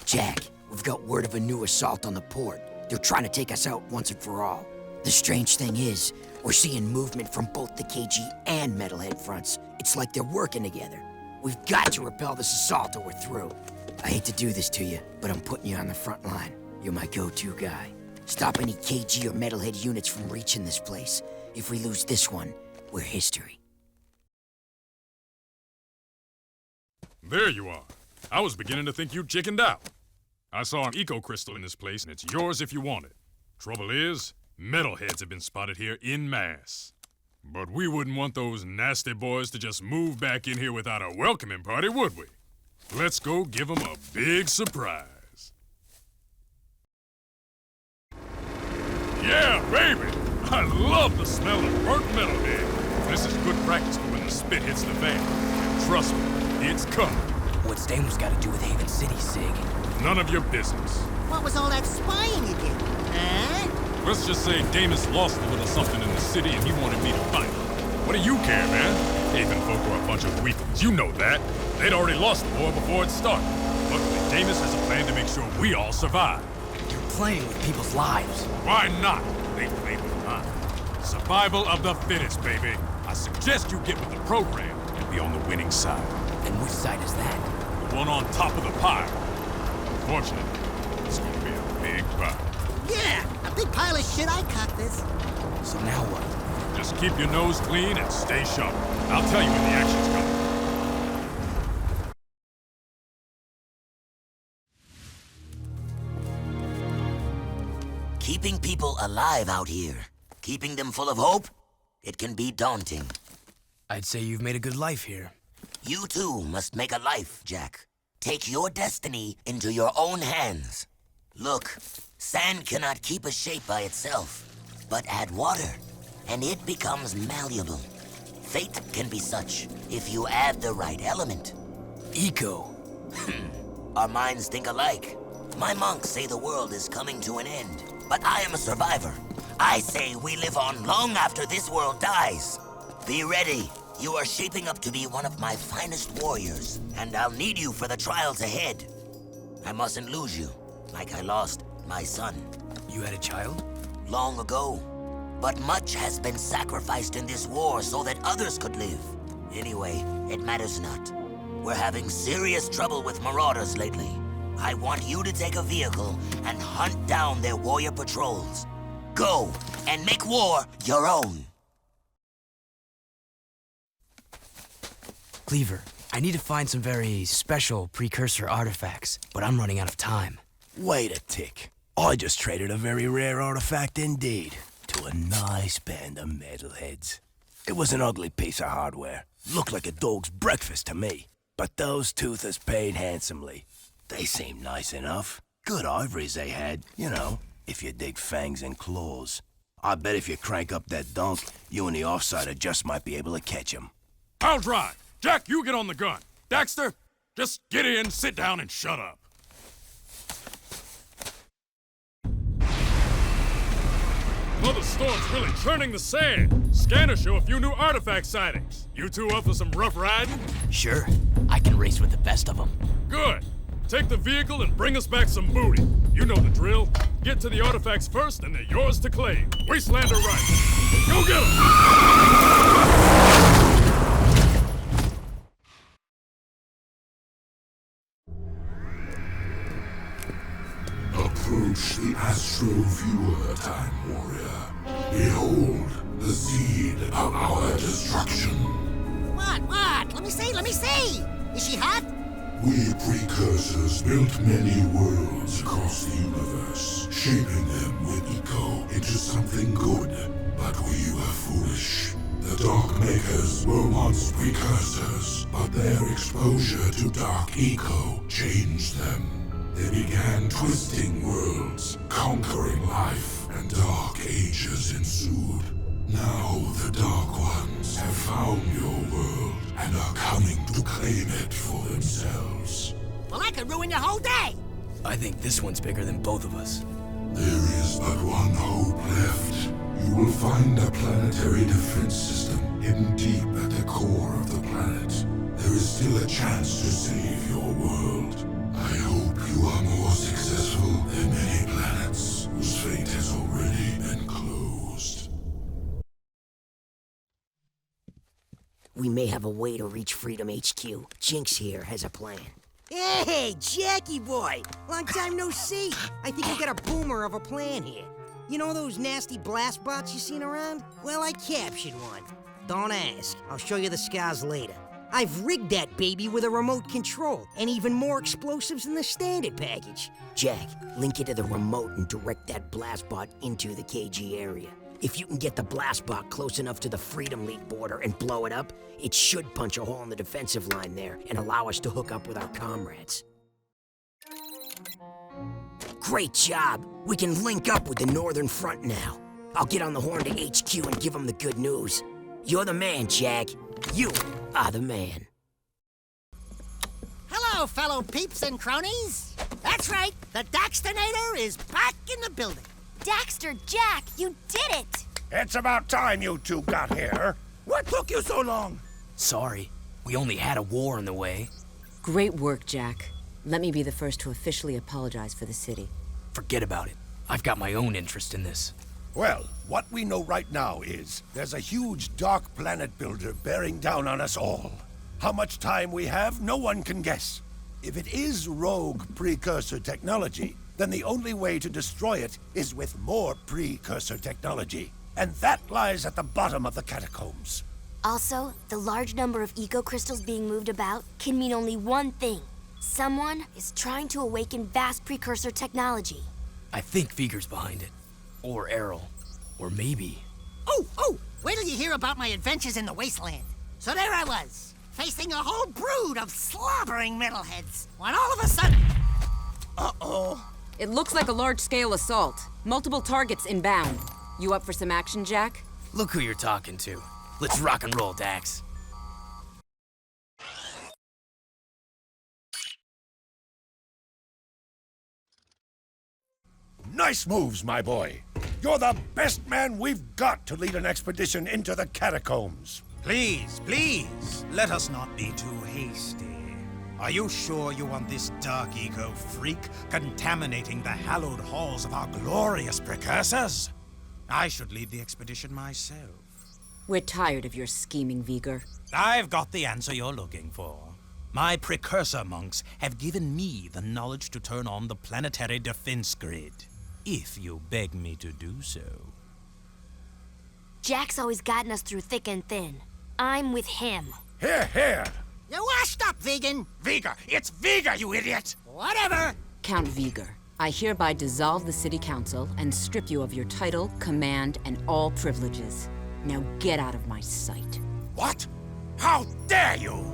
Jak, we've got word of a new assault on the port. They're trying to take us out once and for all. The strange thing is, we're seeing movement from both the KG and Metalhead fronts. It's like they're working together. We've got to repel this assault or we're through. I hate to do this to you, but I'm putting you on the front line. You're my go-to guy. Stop any KG or Metalhead units from reaching this place. If we lose this one, we're history. There you are. I was beginning to think you'd chickened out. I saw an eco crystal in this place, and it's yours if you want it. Trouble is, metalheads have been spotted here en masse. But we wouldn't want those nasty boys to just move back in here without a welcoming party, would we? Let's go give them a big surprise. Yeah, baby! I love the smell of burnt metal here. This is good practice for when the spit hits the fan. And trust me, it's coming. What's Damon's got to do with Haven City, Sig? None of your business. What was all that spying you did? Huh? Let's just say Damus lost a little something in the city and he wanted me to find it. What do you care, man? Haven folk were a bunch of weaklings, you know that. They'd already lost the war before it started. Luckily, Damus has a plan to make sure we all survive. You're playing with people's lives. Why not? They played with mine. Survival of the fittest, baby. I suggest you get with the program and be on the winning side. And which side is that? The one on top of the pile. Unfortunately, it's gonna be a big pile. Yeah, a big pile of shit. I caught this. So now what? Just keep your nose clean and stay sharp. I'll tell you when the action's coming. Keeping people alive out here, keeping them full of hope, it can be daunting. I'd say you've made a good life here. You too must make a life, Jak. Take your destiny into your own hands. Look, sand cannot keep a shape by itself, but add water, and it becomes malleable. Fate can be such if you add the right element. Eco. Our minds think alike. My monks say the world is coming to an end, but I am a survivor. I say we live on long after this world dies. Be ready. You are shaping up to be one of my finest warriors, and I'll need you for the trials ahead. I mustn't lose you, like I lost my son. You had a child? Long ago. But much has been sacrificed in this war so that others could live. Anyway, it matters not. We're having serious trouble with marauders lately. I want you to take a vehicle and hunt down their warrior patrols. Go, and make war your own. Cleaver, I need to find some very special precursor artifacts, but I'm running out of time. Wait a tick. I just traded a very rare artifact indeed to a nice band of metalheads. It was an ugly piece of hardware. Looked like a dog's breakfast to me. But those toothers paid handsomely. They seemed nice enough. Good ivories they had, you know, if you dig fangs and claws. I bet if you crank up that dunk, you and the offsider just might be able to catch him. I'll drive. Jak, you get on the gun. Daxter, just get in, sit down, and shut up. Mother Storm's really churning the sand. Scanners show a few new artifact sightings. You two up for some rough riding? Sure. I can race with the best of them. Good. Take the vehicle and bring us back some booty. You know the drill. Get to the artifacts first, and they're yours to claim. Wasteland or right. Go get them! Approach the Astro Viewer, Time Warrior. Behold the seed of our destruction. What? Let me see! Is she hot? We precursors built many worlds across the universe, shaping them with eco into something good. But we were foolish. The Dark Makers were once precursors, but their exposure to dark eco changed them. They began twisting worlds, conquering life, and dark ages ensued. Now the Dark Ones have found your world and are coming to claim it for themselves. Well, I could ruin your whole day! I think this one's bigger than both of us. There is but one hope left. You will find a planetary defense system hidden deep at the core of the planet. There is still a chance to save your world. I hope you are more successful than many planets whose fate has already been closed. We may have a way to reach Freedom HQ. Jinx here has a plan. Hey, Jackie boy! Long time no see. I think we got a boomer of a plan here. You know those nasty blast bots you seen around? Well, I captured one. Don't ask. I'll show you the scars later. I've rigged that baby with a remote control, and even more explosives than the standard package. Jak, link it to the remote and direct that blast bot into the KG area. If you can get the blast bot close enough to the Freedom League border and blow it up, it should punch a hole in the defensive line there and allow us to hook up with our comrades. Great job! We can link up with the Northern Front now. I'll get on the horn to HQ and give them the good news. You're the man, Jak. You are the man. Hello, fellow peeps and cronies. That's right, the Daxternator is back in the building. Daxter, Jak, you did it! It's about time you two got here. What took you so long? Sorry, we only had a war in the way. Great work, Jack. Let me be the first to officially apologize for the city. Forget about it. I've got my own interest in this. Well, what we know right now is there's a huge dark planet builder bearing down on us all. How much time we have, no one can guess. If it is rogue precursor technology, then the only way to destroy it is with more precursor technology. And that lies at the bottom of the catacombs. Also, the large number of eco-crystals being moved about can mean only one thing. Someone is trying to awaken vast precursor technology. I think Veger's behind it. Or Errol. Or maybe... Oh! Wait till you hear about my adventures in the Wasteland. So there I was, facing a whole brood of slobbering metalheads, when all of a sudden... Uh-oh. It looks like a large-scale assault. Multiple targets inbound. You up for some action, Jack? Look who you're talking to. Let's rock and roll, Dax. Nice moves, my boy. You're the best man we've got to lead an expedition into the catacombs. Please, please, let us not be too hasty. Are you sure you want this dark eco freak contaminating the hallowed halls of our glorious precursors? I should lead the expedition myself. We're tired of your scheming, Veger. I've got the answer you're looking for. My precursor monks have given me the knowledge to turn on the planetary defense grid, if you beg me to do so. Jack's always gotten us through thick and thin. I'm with him. Here, here! You're washed up, vegan! Veger! It's Veger, you idiot! Whatever! Count Veger, I hereby dissolve the city council and strip you of your title, command, and all privileges. Now get out of my sight. What? How dare you!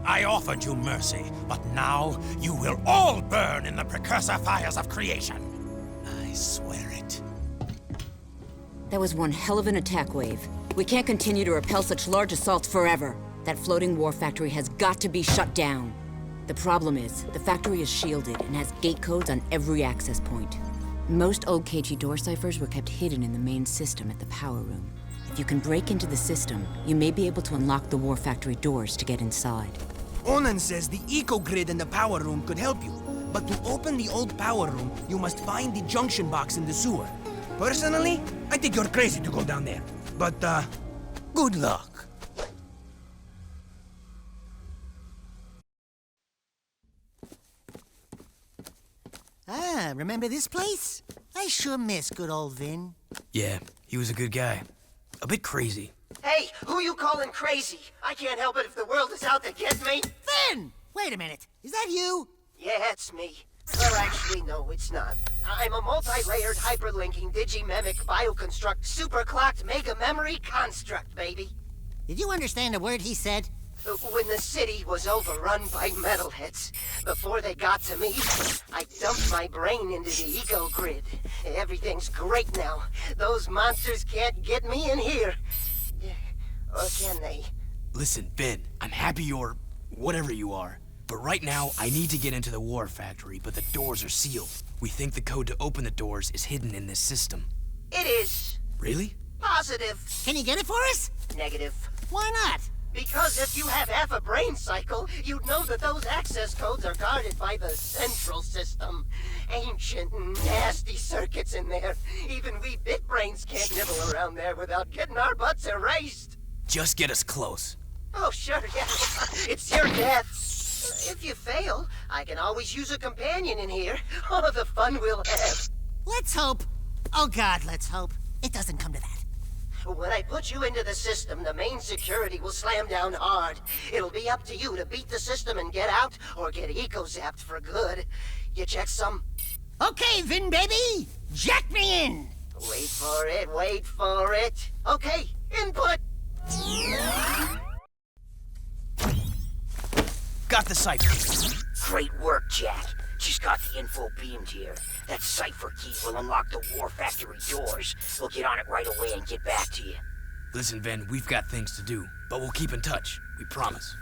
I offered you mercy, but now you will all burn in the precursor fires of creation. I swear it. That was one hell of an attack wave. We can't continue to repel such large assaults forever. That floating war factory has got to be shut down. The problem is, the factory is shielded and has gate codes on every access point. Most old KG door ciphers were kept hidden in the main system at the power room. If you can break into the system, you may be able to unlock the war factory doors to get inside. Onan says the eco-grid in the power room could help you. But to open the old power room, you must find the junction box in the sewer. Personally, I think you're crazy to go down there. But, good luck. Ah, remember this place? I sure miss good old Vin. Yeah, he was a good guy. A bit crazy. Hey, who you calling crazy? I can't help it if the world is out to get me. Vin! Wait a minute, is that you? Yeah, it's me. Well, actually, no, it's not. I'm a multi-layered hyperlinking digimemic bioconstruct superclocked mega memory construct, baby. Did you understand a word he said? When the city was overrun by metalheads, before they got to me, I dumped my brain into the eco-grid. Everything's great now. Those monsters can't get me in here. Or can they? Listen, Ben, I'm happy you're whatever you are. But right now, I need to get into the war factory, but the doors are sealed. We think the code to open the doors is hidden in this system. It is. Really? Positive. Can you get it for us? Negative. Why not? Because if you have half a brain cycle, you'd know that those access codes are guarded by the central system. Ancient, nasty circuits in there. Even we big brains can't nibble around there without getting our butts erased. Just get us close. Oh, sure, yeah. It's your death. If you fail, I can always use a companion in here. Oh, the fun we'll have. Let's hope. Oh, God, let's hope. It doesn't come to that. When I put you into the system, the main security will slam down hard. It'll be up to you to beat the system and get out, or get eco-zapped for good. You check some? Okay, Vin, baby! Jack me in! Wait for it, wait for it. Okay, input! Got the cipher. Great work, Jack. Just got the info beamed here. That cipher key will unlock the war factory doors. We'll get on it right away and get back to you. Listen, Ben, we've got things to do, but we'll keep in touch. We promise.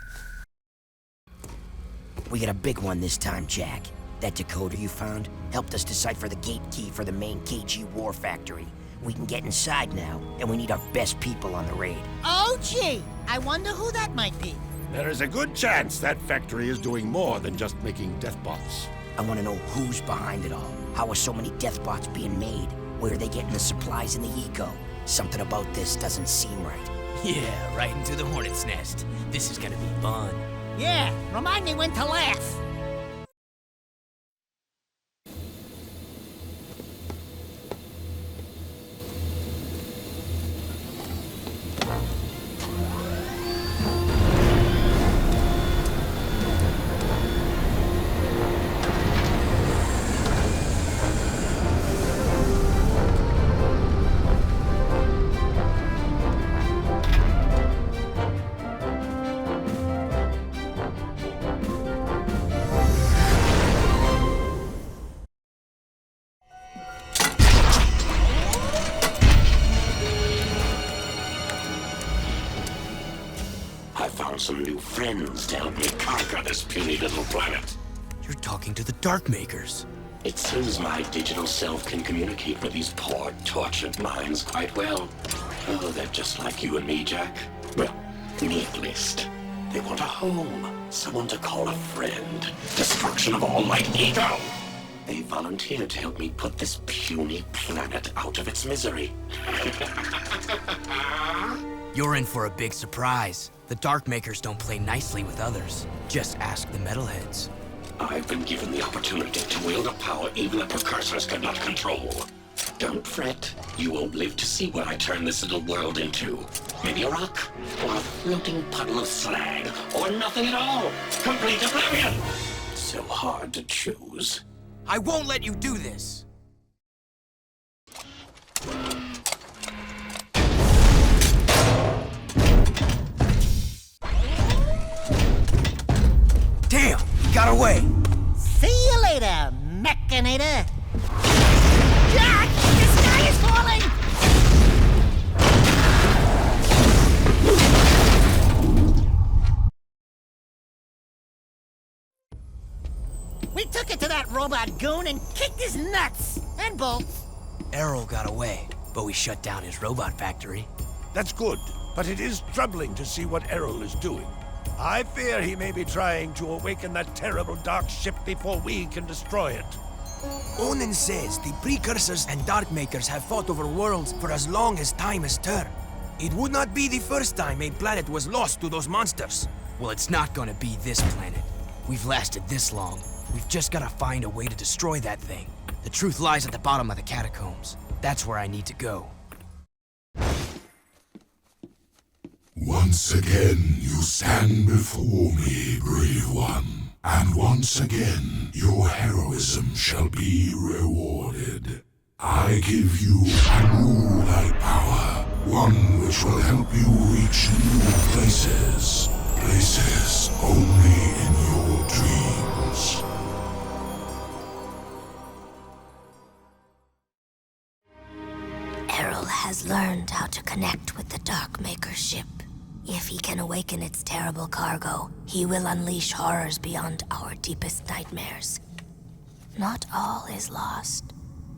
We got a big one this time, Jack. That decoder you found helped us decipher the gate key for the main KG war factory. We can get inside now, and we need our best people on the raid. Oh, gee! I wonder who that might be. There is a good chance that factory is doing more than just making death bots. I want to know who's behind it all. How are so many death bots being made? Where are they getting the supplies and the eco? Something about this doesn't seem right. Yeah, right into the hornet's nest. This is gonna be fun. Yeah, remind me when to laugh. I found some new friends to help me conquer this puny little planet. You're talking to the Dark Makers. It seems my digital self can communicate with these poor, tortured minds quite well. Oh, they're just like you and me, Jack. Well, me at least. They want a home, someone to call a friend. Destruction of all my ego! They volunteered to help me put this puny planet out of its misery. You're in for a big surprise. The Dark Makers don't play nicely with others. Just ask the metalheads. I've been given the opportunity to wield a power even the precursors could not control. Don't fret. You won't live to see what I turn this little world into. Maybe a rock, or a floating puddle of slag, or nothing at all. Complete oblivion! So hard to choose. I won't let you do this! Damn! He got away! See you later, Mechanator! Jack! The sky is falling! We took it to that robot goon and kicked his nuts! And bolts! Errol got away, but we shut down his robot factory. That's good, but it is troubling to see what Errol is doing. I fear he may be trying to awaken that terrible dark ship before we can destroy it. Onan says the Precursors and Dark Makers have fought over worlds for as long as time has turned. It would not be the first time a planet was lost to those monsters. Well, it's not gonna be this planet. We've lasted this long. We've just gotta find a way to destroy that thing. The truth lies at the bottom of the catacombs. That's where I need to go. Once again you stand before me, brave one. And once again your heroism shall be rewarded. I give you a new light power, one which will help you reach new places. Places only in your dreams. Errol has learned how to connect with the Dark Maker ship. If he can awaken its terrible cargo, he will unleash horrors beyond our deepest nightmares. Not all is lost.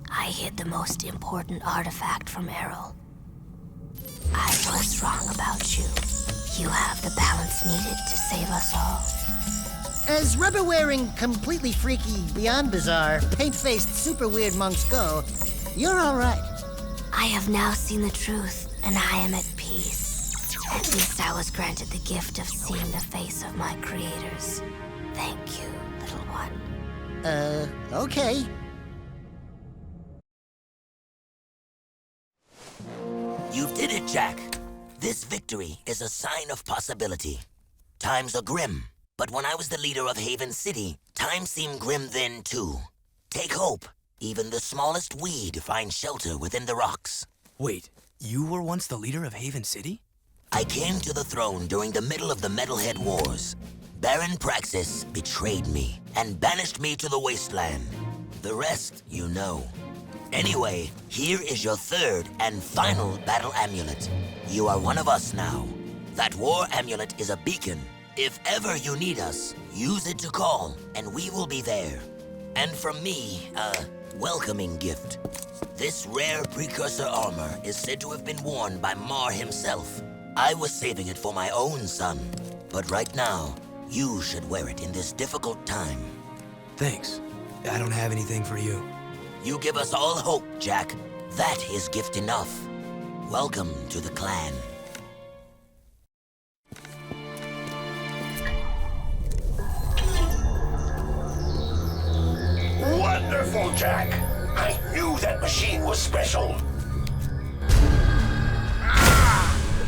I hid the most important artifact from Errol. I was wrong about you. You have the balance needed to save us all. As rubber-wearing, completely freaky, beyond bizarre, paint-faced, super weird monks go, you're all right. I have now seen the truth, and I am at peace. At least I was granted the gift of seeing the face of my creators. Thank you, little one. Okay. You did it, Jack. This victory is a sign of possibility. Times are grim, but when I was the leader of Haven City, times seemed grim then too. Take hope. Even the smallest weed finds shelter within the rocks. Wait, you were once the leader of Haven City? I came to the throne during the middle of the Metalhead Wars. Baron Praxis betrayed me and banished me to the Wasteland. The rest, you know. Anyway, here is your third and final battle amulet. You are one of us now. That war amulet is a beacon. If ever you need us, use it to call, and we will be there. And from me, a welcoming gift. This rare precursor armor is said to have been worn by Mar himself. I was saving it for my own son. But right now, you should wear it in this difficult time. Thanks. I don't have anything for you. You give us all hope, Jak. That is gift enough. Welcome to the clan. Wonderful, Jak. I knew that machine was special.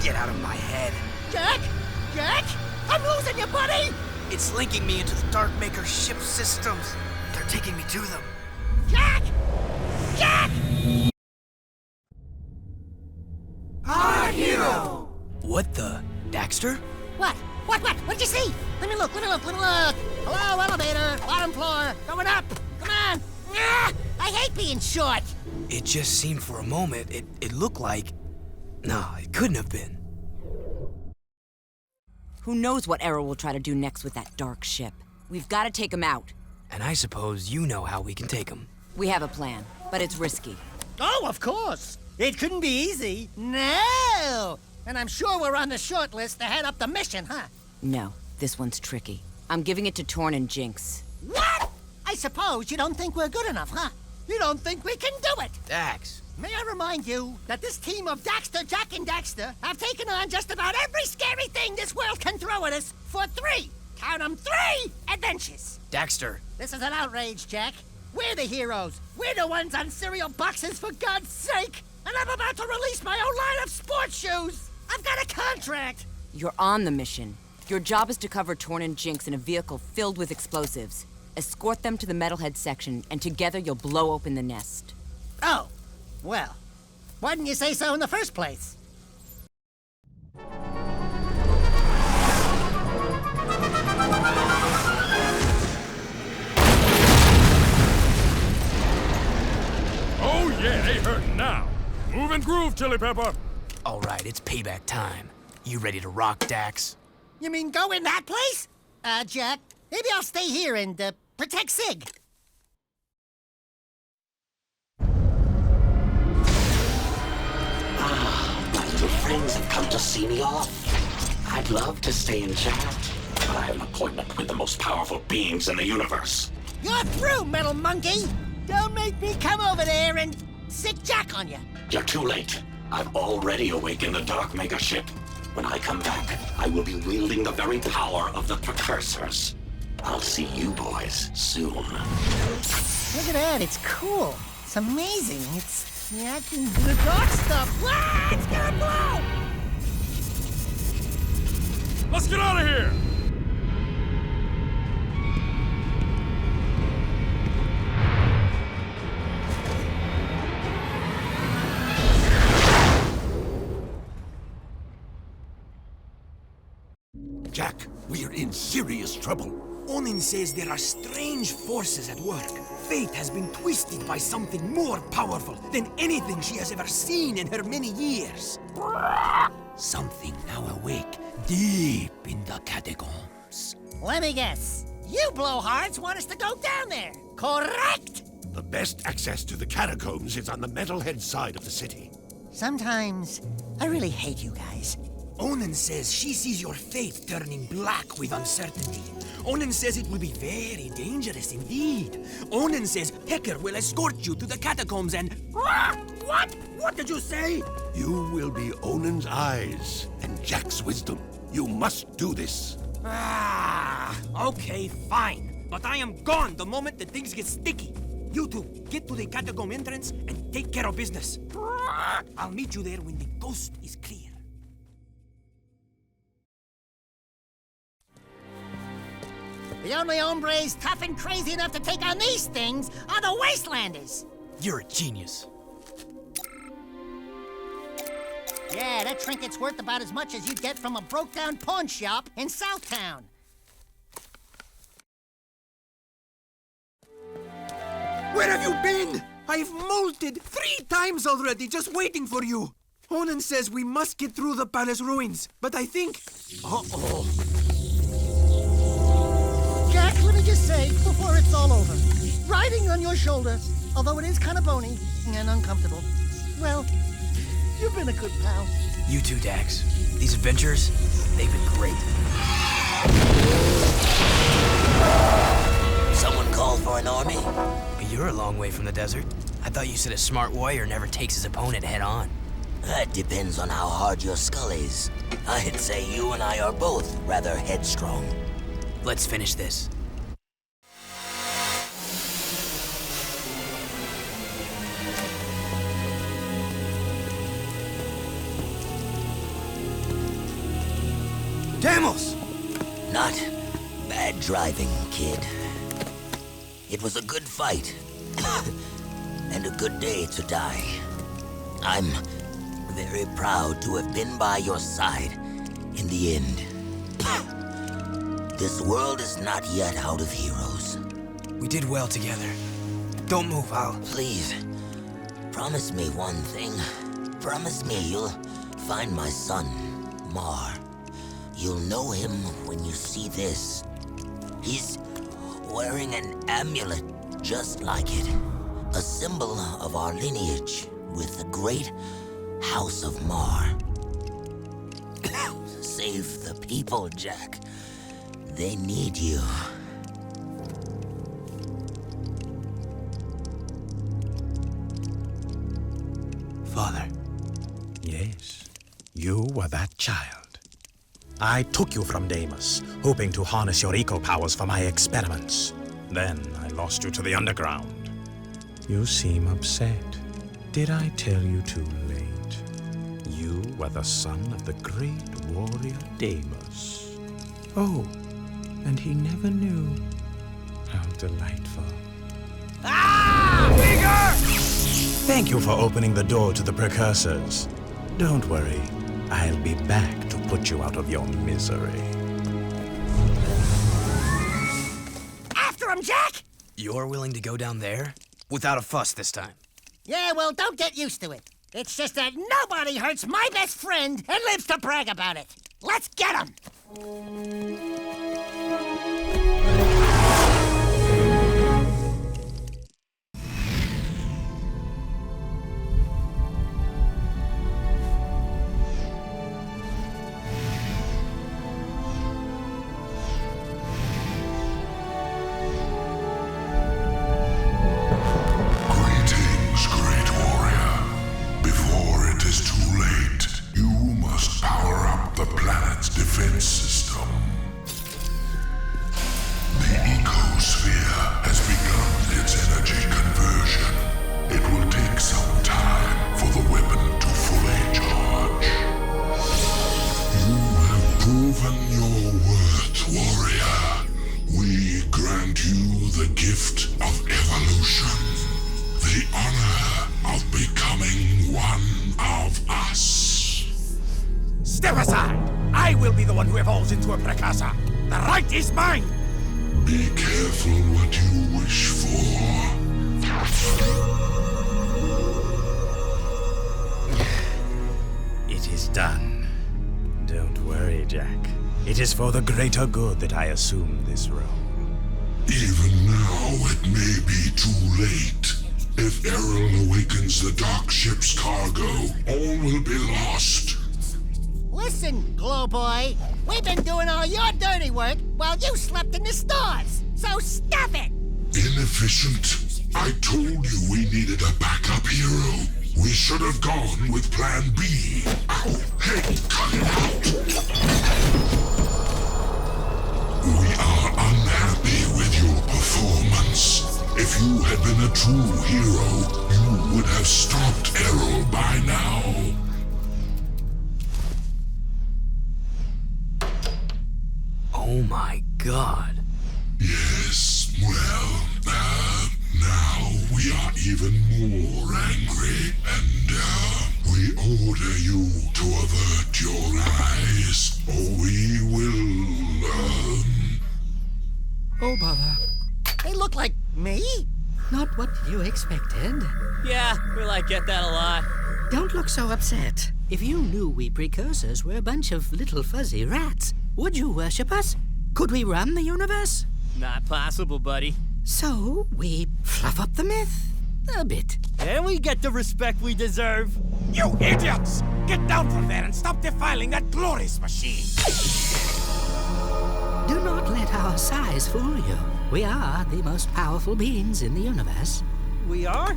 Get out of my head. Jak! Jak! I'm losing you, buddy! It's linking me into the Darkmaker ship systems. They're taking me to them. Jak! Jak! Our hero! What the? Daxter? What? What'd you see? Let me look. Hello, elevator, bottom floor, going up. Come on. Ah, I hate being short. It just seemed for a moment, it looked like... No, it couldn't have been. Who knows what Errol will try to do next with that dark ship? We've got to take him out. And I suppose you know how we can take him. We have a plan, but it's risky. Oh, of course. It couldn't be easy. No! And I'm sure we're on the short list to head up the mission, huh? No, this one's tricky. I'm giving it to Torn and Jinx. What? I suppose you don't think we're good enough, huh? You don't think we can do it? Dax. May I remind you that this team of Daxter, Jak and Daxter have taken on just about every scary thing this world can throw at us for 3, count 'em, 3 adventures. Daxter. This is an outrage, Jak. We're the heroes. We're the ones on cereal boxes, for God's sake. And I'm about to release my own line of sports shoes. I've got a contract. You're on the mission. Your job is to cover Torn and Jinx in a vehicle filled with explosives. Escort them to the metalhead section, and together you'll blow open the nest. Oh, well, why didn't you say so in the first place? Oh yeah, they hurting now. Move and groove, Chili Pepper. All right, it's payback time. You ready to rock, Dax? You mean go in that place? Jak, maybe I'll stay here and, protect Sig. My little friends have come to see me off. I'd love to stay and chat, but I have an appointment with the most powerful beings in the universe. You're through, metal monkey! Don't make me come over there and sick Jak on you. You're too late. I've already awakened the Darkmaker ship. When I come back, I will be wielding the very power of the precursors. I'll see you boys soon. Look at that, it's cool. It's amazing. It's reacting to the dark stuff. Ah, it's gonna blow! Let's get out of here! Jak, we're in serious trouble. Onin says there are strange forces at work. Fate has been twisted by something more powerful than anything she has ever seen in her many years. Something now awake deep in the catacombs. Let me guess. You blowhards want us to go down there, correct? The best access to the catacombs is on the metalhead side of the city. Sometimes I really hate you guys. Onin says she sees your fate turning black with uncertainty. Onin says it will be very dangerous indeed. Onin says Pecker will escort you to the catacombs and... What? What did you say? You will be Onin's eyes and Jak's wisdom. You must do this. Okay, fine. But I am gone the moment that things get sticky. You two, get to the catacomb entrance and take care of business. I'll meet you there when the coast is clear. The only hombres tough and crazy enough to take on these things are the Wastelanders. You're a genius. Yeah, that trinket's worth about as much as you'd get from a broke-down pawn shop in Southtown. Where have you been? I've molted 3 times already, just waiting for you. Onin says we must get through the palace ruins, but I think... Uh-oh. Jak, let me just say, before it's all over, riding on your shoulder, although it is kind of bony and uncomfortable, well, You've been a good pal. You too, Dax. These adventures, they've been great. Someone call for an army? But you're a long way from the desert. I thought you said a smart warrior never takes his opponent head on. That depends on how hard your skull is. I'd say you and I are both rather headstrong. Let's finish this. Damos! Not bad driving, kid. It was a good fight. And a good day to die. I'm very proud to have been by your side in the end. This world is not yet out of heroes. We did well together. Don't move, Al. Please, promise me one thing. Promise me you'll find my son, Mar. You'll know him when you see this. He's wearing an amulet just like it. A symbol of our lineage with the great House of Mar. Save the people, Jack. They need you. Father. Yes, you were that child. I took you from Deimos, hoping to harness your eco powers for my experiments. Then I lost you to the underground. You seem upset. Did I tell you too late? You were the son of the great warrior Deimos. Oh, and he never knew. How delightful. Ah! Veger! Thank you for opening the door to the precursors. Don't worry, I'll be back to put you out of your misery. After him, Jack! You're willing to go down there? Without a fuss this time. Yeah, well, don't get used to it. It's just that nobody hurts my best friend and lives to brag about it. Let's get him! Step aside! I will be the one who evolves into a precursor. The right is mine! Be careful what you wish for. It is done. Don't worry, Jack. It is for the greater good that I assume this role. Even now, it may be too late. If Errol awakens the dark ship's cargo, all will be lost. Listen, Glow Boy, we've been doing all your dirty work while you slept in the stars, so stop it! Inefficient. I told you we needed a backup hero. We should have gone with Plan B. Ow! Hey, cut it out! We are unhappy with your performance. If you had been a true hero, you would have stopped Errol by now. Oh my God. Yes, well, now we are even more angry, and we order you to avert your eyes, or we will, Oh, bother. They look like me? Not what you expected. Yeah, I get that a lot. Don't look so upset. If you knew we precursors were a bunch of little fuzzy rats, would you worship us? Could we run the universe? Not possible, buddy. So, we fluff up the myth a bit. And we get the respect we deserve. You idiots! Get down from there and stop defiling that glorious machine! Do not let our size fool you. We are the most powerful beings in the universe. We are?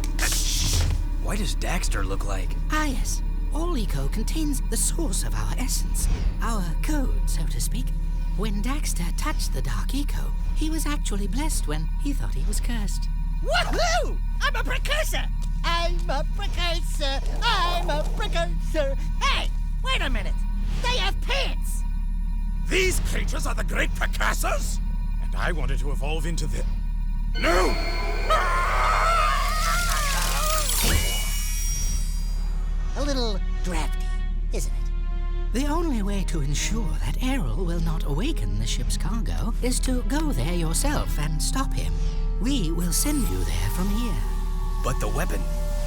Why does Daxter look like? Ah, yes. All eco contains the source of our essence, our code, so to speak. When Daxter touched the dark eco, he was actually blessed when he thought he was cursed. Woohoo! I'm a precursor! I'm a precursor! I'm a precursor! Hey, wait a minute! They have pants! These creatures are the great precursors? And I wanted to evolve into the... No! A little drafty, isn't it? The only way to ensure that Errol will not awaken the ship's cargo is to go there yourself and stop him. We will send you there from here. But the weapon...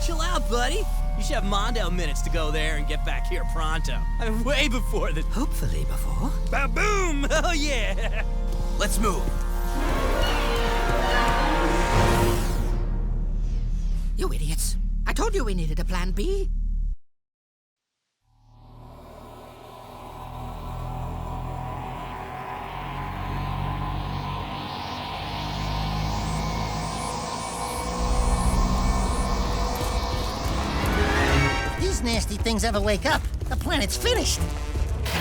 Chill out, buddy. You should have Mondo minutes to go there and get back here pronto. I mean, way before the... Hopefully before. Ba-boom! Oh, yeah! Let's move. You idiots. I told you we needed a plan B. Nasty things ever wake up, the planet's finished.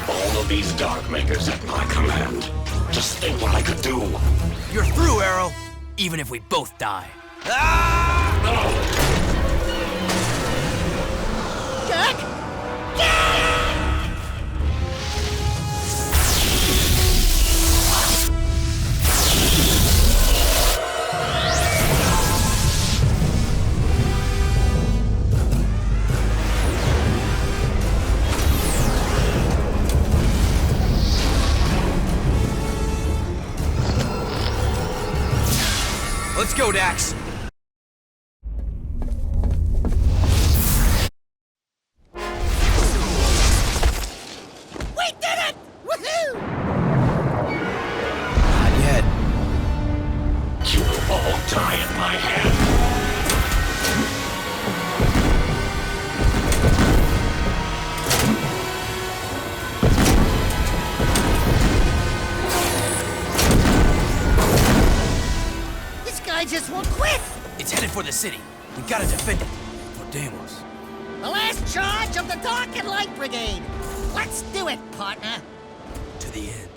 All of these Dark Makers at my command. Just think what I could do. You're through, Arrow. Even if we both die. Jack! Jack! Let's go, Dax. We did it! Woohoo! Not yet. You'll all die at my hand. I just won't quit! It's headed for the city. We gotta defend it. For Deimos. The last charge of the Dark and Light Brigade! Let's do it, partner! To the end.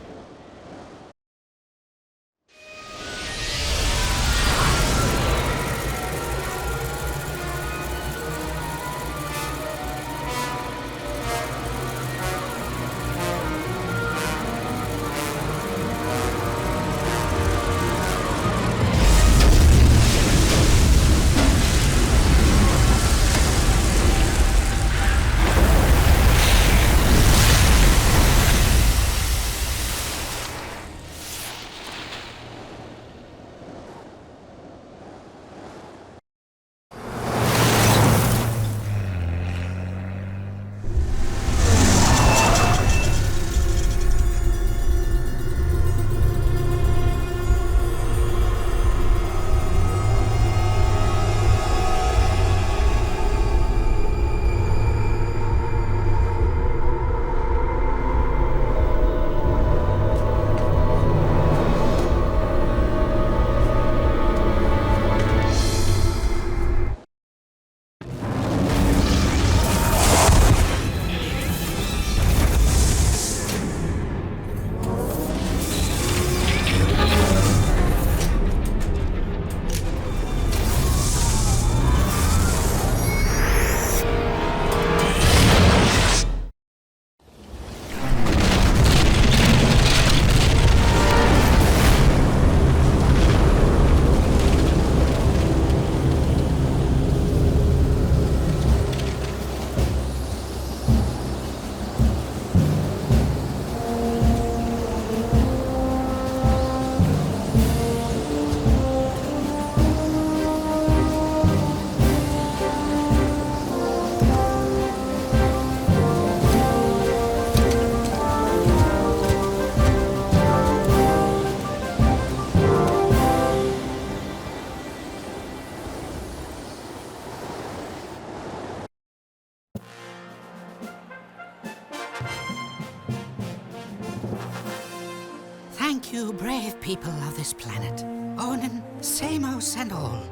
Thank you, brave people of this planet. Onin, Samos, and all.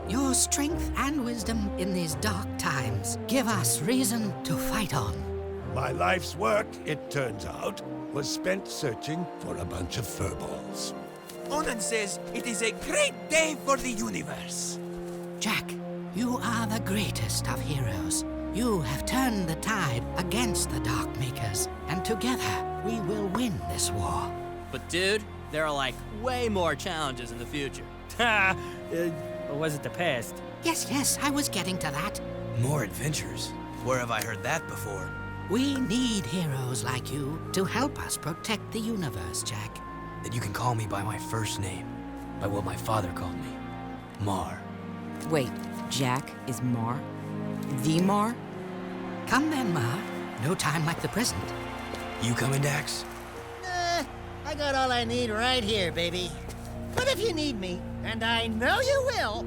Your strength and wisdom in these dark times give us reason to fight on. My life's work, it turns out, was spent searching for a bunch of furballs. Onan says it is a great day for the universe. Jak, you are the greatest of heroes. You have turned the tide against the Dark Makers, and together we will win this war. But dude, there are like way more challenges in the future. Or was it the past? Yes, I was getting to that. More adventures? Where have I heard that before? We need heroes like you to help us protect the universe, Jak. Then you can call me by my first name, by what my father called me, Mar. Wait, Jak is Mar? The Mar? Come then, Mar. No time like the present. You coming, Dax? I got all I need right here, baby. But if you need me, and I know you will,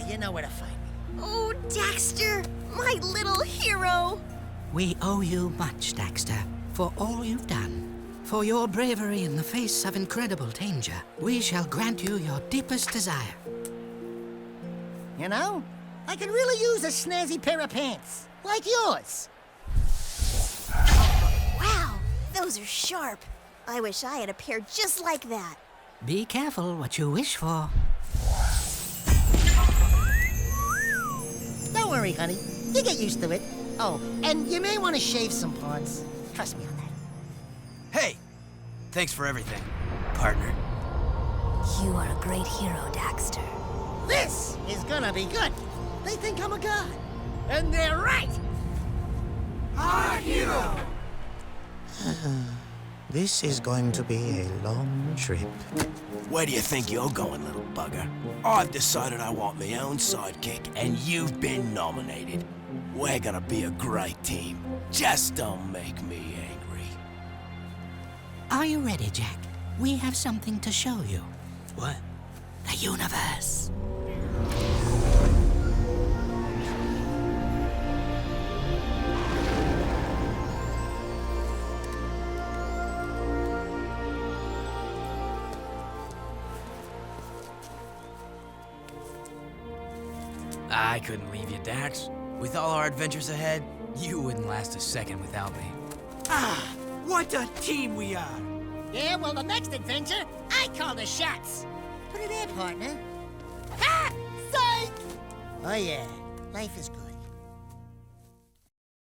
you know where to find me. Oh, Daxter, my little hero. We owe you much, Daxter, for all you've done. For your bravery in the face of incredible danger, we shall grant you your deepest desire. You know, I could really use a snazzy pair of pants, like yours. Wow, those are sharp. I wish I had a pair just like that. Be careful what you wish for. Don't worry, honey. You get used to it. Oh, and you may want to shave some pawns. Trust me on that. Hey! Thanks for everything, partner. You are a great hero, Daxter. This is gonna be good. They think I'm a god. And they're right! Our hero! This is going to be a long trip. Where do you think you're going, little bugger? I've decided I want my own sidekick, and you've been nominated. We're gonna be a great team. Just don't make me angry. Are you ready, Jak? We have something to show you. What? The universe. I couldn't leave you, Dax. With all our adventures ahead, you wouldn't last a second without me. Ah, what a team we are! Yeah, well, the next adventure, I call the shots. Put it in, partner. Ha! Psych! Oh, yeah. Life is good.